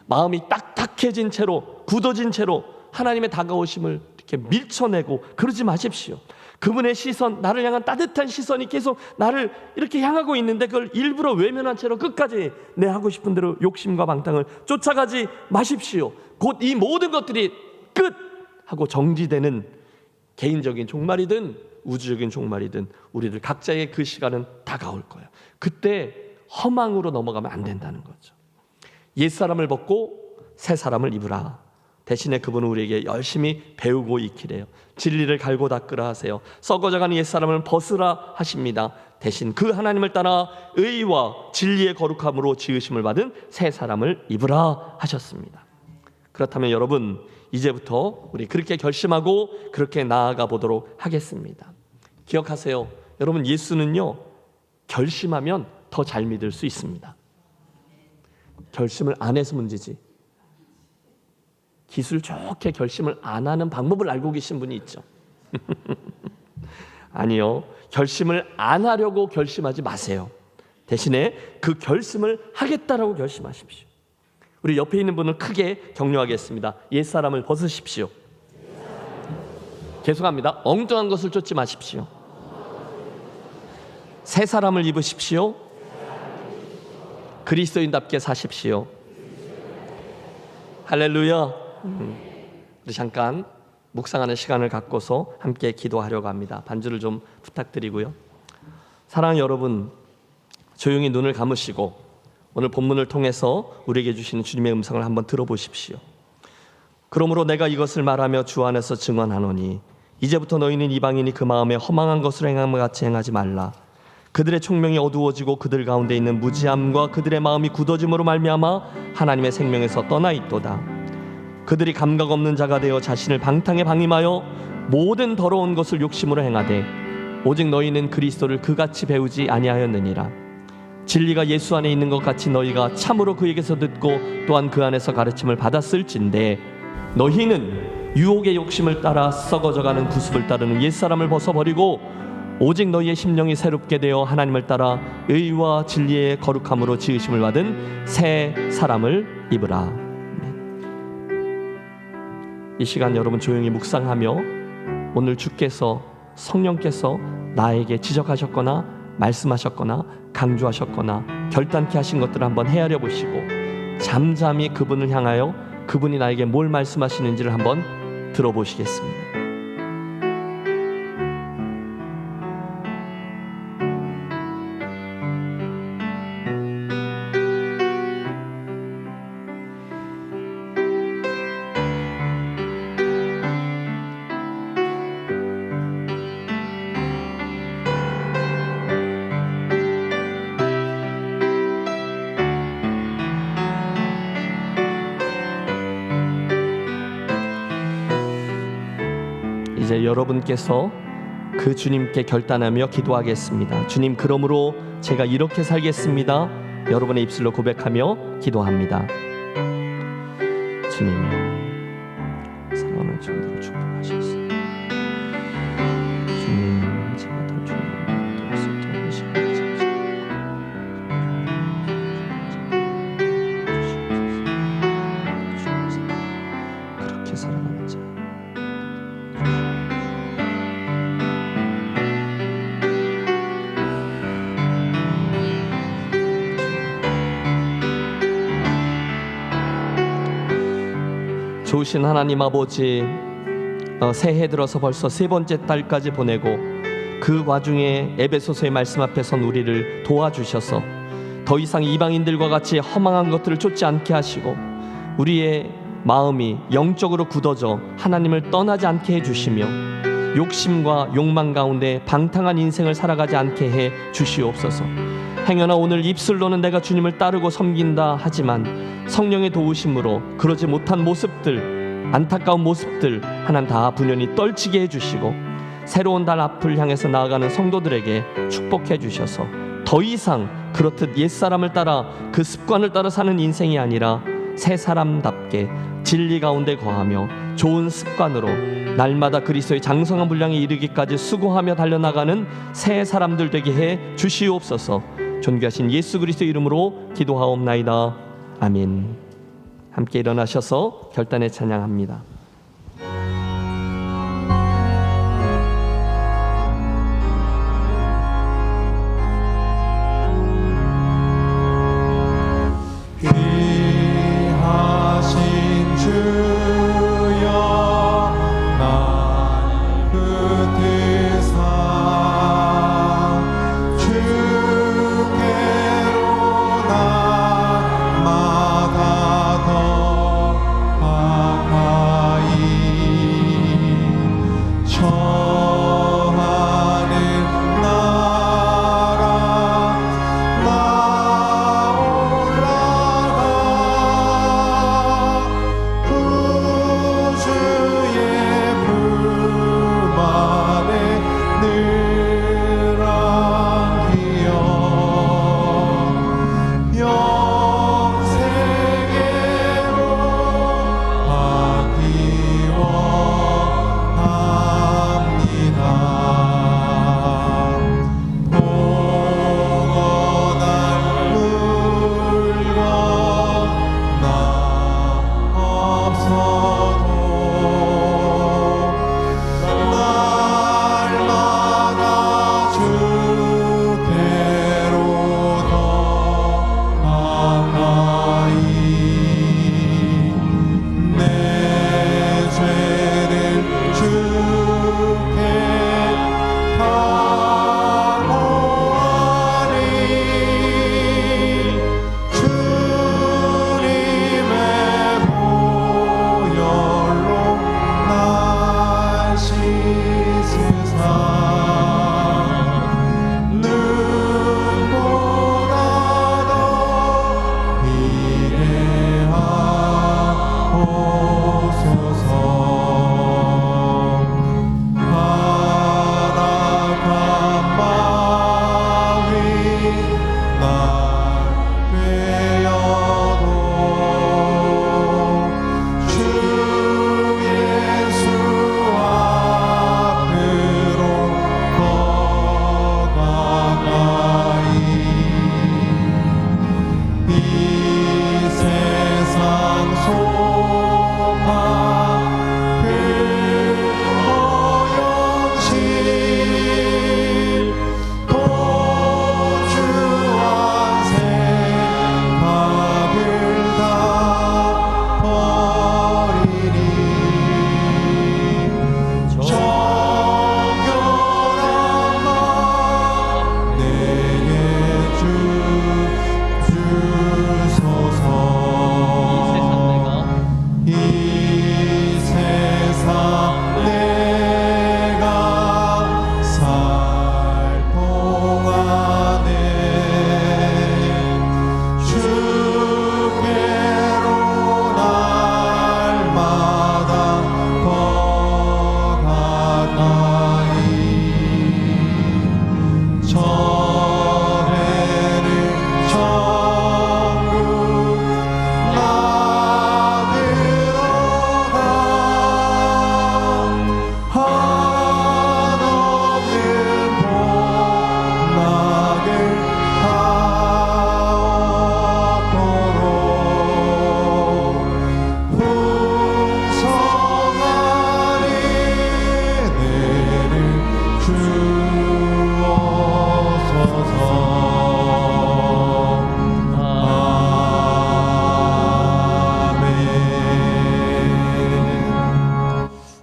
Speaker 5: 마음이 딱딱해진 채로, 굳어진 채로 하나님의 다가오심을 이렇게 밀쳐내고 그러지 마십시오. 그분의 시선, 나를 향한 따뜻한 시선이 계속 나를 이렇게 향하고 있는데 그걸 일부러 외면한 채로 끝까지 내 하고 싶은 대로 욕심과 방탕을 쫓아가지 마십시오. 곧 이 모든 것들이 끝! 하고 정지되는 개인적인 종말이든 우주적인 종말이든 우리들 각자의 그 시간은 다가올 거예요. 그때 허망으로 넘어가면 안 된다는 거죠. 옛사람을 벗고 새 사람을 입으라. 대신에 그분은 우리에게 열심히 배우고 익히래요. 진리를 갈고 닦으라 하세요. 썩어져가는 옛사람을 벗으라 하십니다. 대신 그 하나님을 따라 의와 진리의 거룩함으로 지으심을 받은 새 사람을 입으라 하셨습니다. 그렇다면 여러분, 이제부터 우리 그렇게 결심하고 그렇게 나아가 보도록 하겠습니다. 기억하세요. 여러분, 예수는요, 결심하면 더 잘 믿을 수 있습니다. 결심을 안 해서 문제지. 기술 좋게 결심을 안 하는 방법을 알고 계신 분이 있죠. 아니요, 결심을 안 하려고 결심하지 마세요. 대신에 그 결심을 하겠다라고 결심하십시오. 우리 옆에 있는 분을 크게 격려하겠습니다. 옛사람을 벗으십시오. 계속합니다. 엉뚱한 것을 쫓지 마십시오. 새 사람을 입으십시오. 그리스도인답게 사십시오. 할렐루야. 우리 잠깐 묵상하는 시간을 갖고서 함께 기도하려고 합니다. 반주를 좀 부탁드리고요. 사랑하는 여러분, 조용히 눈을 감으시고 오늘 본문을 통해서 우리에게 주시는 주님의 음성을 한번 들어보십시오. 그러므로 내가 이것을 말하며 주 안에서 증언하노니 이제부터 너희는 이방인이 그 마음에 허망한 것을 행함과 같이 행하지 말라. 그들의 총명이 어두워지고 그들 가운데 있는 무지함과 그들의 마음이 굳어짐으로 말미암아 하나님의 생명에서 떠나 있도다. 그들이 감각 없는 자가 되어 자신을 방탕에 방임하여 모든 더러운 것을 욕심으로 행하되 오직 너희는 그리스도를 그같이 배우지 아니하였느니라. 진리가 예수 안에 있는 것 같이 너희가 참으로 그에게서 듣고 또한 그 안에서 가르침을 받았을진데 너희는 유혹의 욕심을 따라 썩어져가는 구습을 따르는 옛사람을 벗어버리고 오직 너희의 심령이 새롭게 되어 하나님을 따라 의와 진리의 거룩함으로 지으심을 받은 새 사람을 입으라. 이 시간 여러분 조용히 묵상하며 오늘 주께서, 성령께서 나에게 지적하셨거나 말씀하셨거나 강조하셨거나 결단케 하신 것들을 한번 헤아려 보시고 잠잠히 그분을 향하여 그분이 나에게 뭘 말씀하시는지를 한번 들어보시겠습니다. 이제 여러분께서 그 주님께 결단하며 기도하겠습니다. 주님, 그러므로 제가 이렇게 살겠습니다. 여러분의 입술로 고백하며 기도합니다. 주님, 사랑하는 종들을 축복하셨습니다. 주님, 제가 더 주님을 믿을 수 있도록 하시옵소서. 그렇게 살아가는 자. 좋으신 하나님 아버지, 새해 들어서 벌써 세 번째 달까지 보내고 그 와중에 에베소서의 말씀 앞에 선 우리를 도와주셔서 더 이상 이방인들과 같이 허망한 것들을 쫓지 않게 하시고 우리의 마음이 영적으로 굳어져 하나님을 떠나지 않게 해주시며 욕심과 욕망 가운데 방탕한 인생을 살아가지 않게 해 주시옵소서. 행여나 오늘 입술로는 내가 주님을 따르고 섬긴다 하지만 성령의 도우심으로 그러지 못한 모습들, 안타까운 모습들 하나님 다 분연히 떨치게 해주시고 새로운 달 앞을 향해서 나아가는 성도들에게 축복해 주셔서 더 이상 그렇듯 옛사람을 따라 그 습관을 따라 사는 인생이 아니라 새 사람답게 진리 가운데 거하며 좋은 습관으로 날마다 그리스도의 장성한 분량에 이르기까지 수고하며 달려나가는 새 사람들 되게 해 주시옵소서. 존귀하신 예수 그리스도 이름으로 기도하옵나이다. 아멘. 함께 일어나셔서 결단에 찬양합니다.
Speaker 1: 귀하신 주여 날 붙드사 주께로 날마다 더 가까이 처하는 나라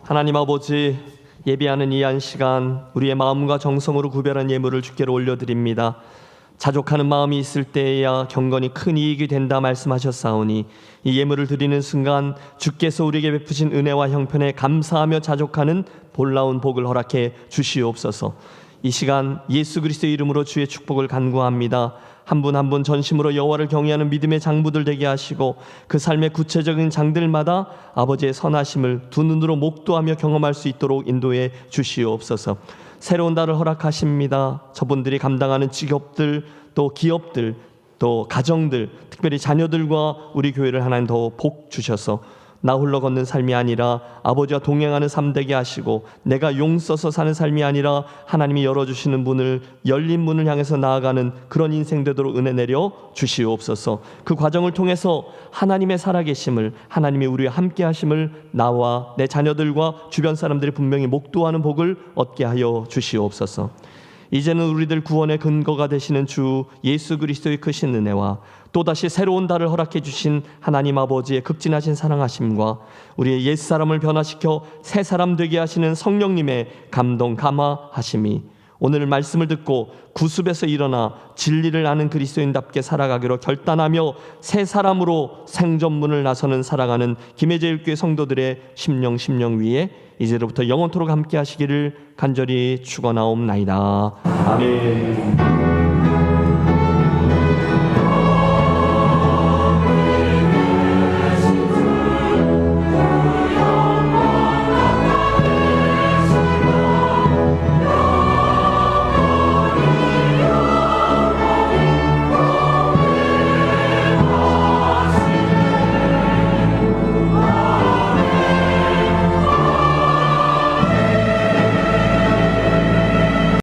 Speaker 5: 하나님 아버지, 예배하는 이 한 시간 우리의 마음과 정성으로 구별한 예물을 주께로 올려드립니다. 자족하는 마음이 있을 때에야 경건이 큰 이익이 된다 말씀하셨사오니 이 예물을 드리는 순간 주께서 우리에게 베푸신 은혜와 형편에 감사하며 자족하는 놀라운 복을 허락해 주시옵소서. 이 시간 예수 그리스도의 이름으로 주의 축복을 간구합니다. 한 분 한 분 전심으로 여호와를 경외하는 믿음의 장부들 되게 하시고 그 삶의 구체적인 장들마다 아버지의 선하심을 두 눈으로 목도하며 경험할 수 있도록 인도해 주시옵소서. 새로운 달을 허락하십니다. 저분들이 감당하는 직업들, 또 기업들, 또 가정들, 특별히 자녀들과 우리 교회를 하나님 더 복 주셔서 나 홀로 걷는 삶이 아니라 아버지와 동행하는 삶 되게 하시고 내가 용 써서 사는 삶이 아니라 하나님이 열어주시는 문을, 열린 문을 향해서 나아가는 그런 인생 되도록 은혜 내려 주시옵소서. 그 과정을 통해서 하나님의 살아계심을, 하나님이 우리와 함께 하심을 나와 내 자녀들과 주변 사람들이 분명히 목도하는 복을 얻게 하여 주시옵소서. 이제는 우리들 구원의 근거가 되시는 주 예수 그리스도의 크신 은혜와 또다시 새로운 달을 허락해 주신 하나님 아버지의 극진하신 사랑하심과 우리의 옛사람을 변화시켜 새 사람 되게 하시는 성령님의 감동 감화하심이 오늘 말씀을 듣고 구습에서 일어나 진리를 아는 그리스도인답게 살아가기로 결단하며 새 사람으로 생전문을 나서는 살아가는 김혜재일교회 성도들의 심령 위에 이제로부터 영원토록 함께 하시기를 간절히 축원하옵나이다. 아멘.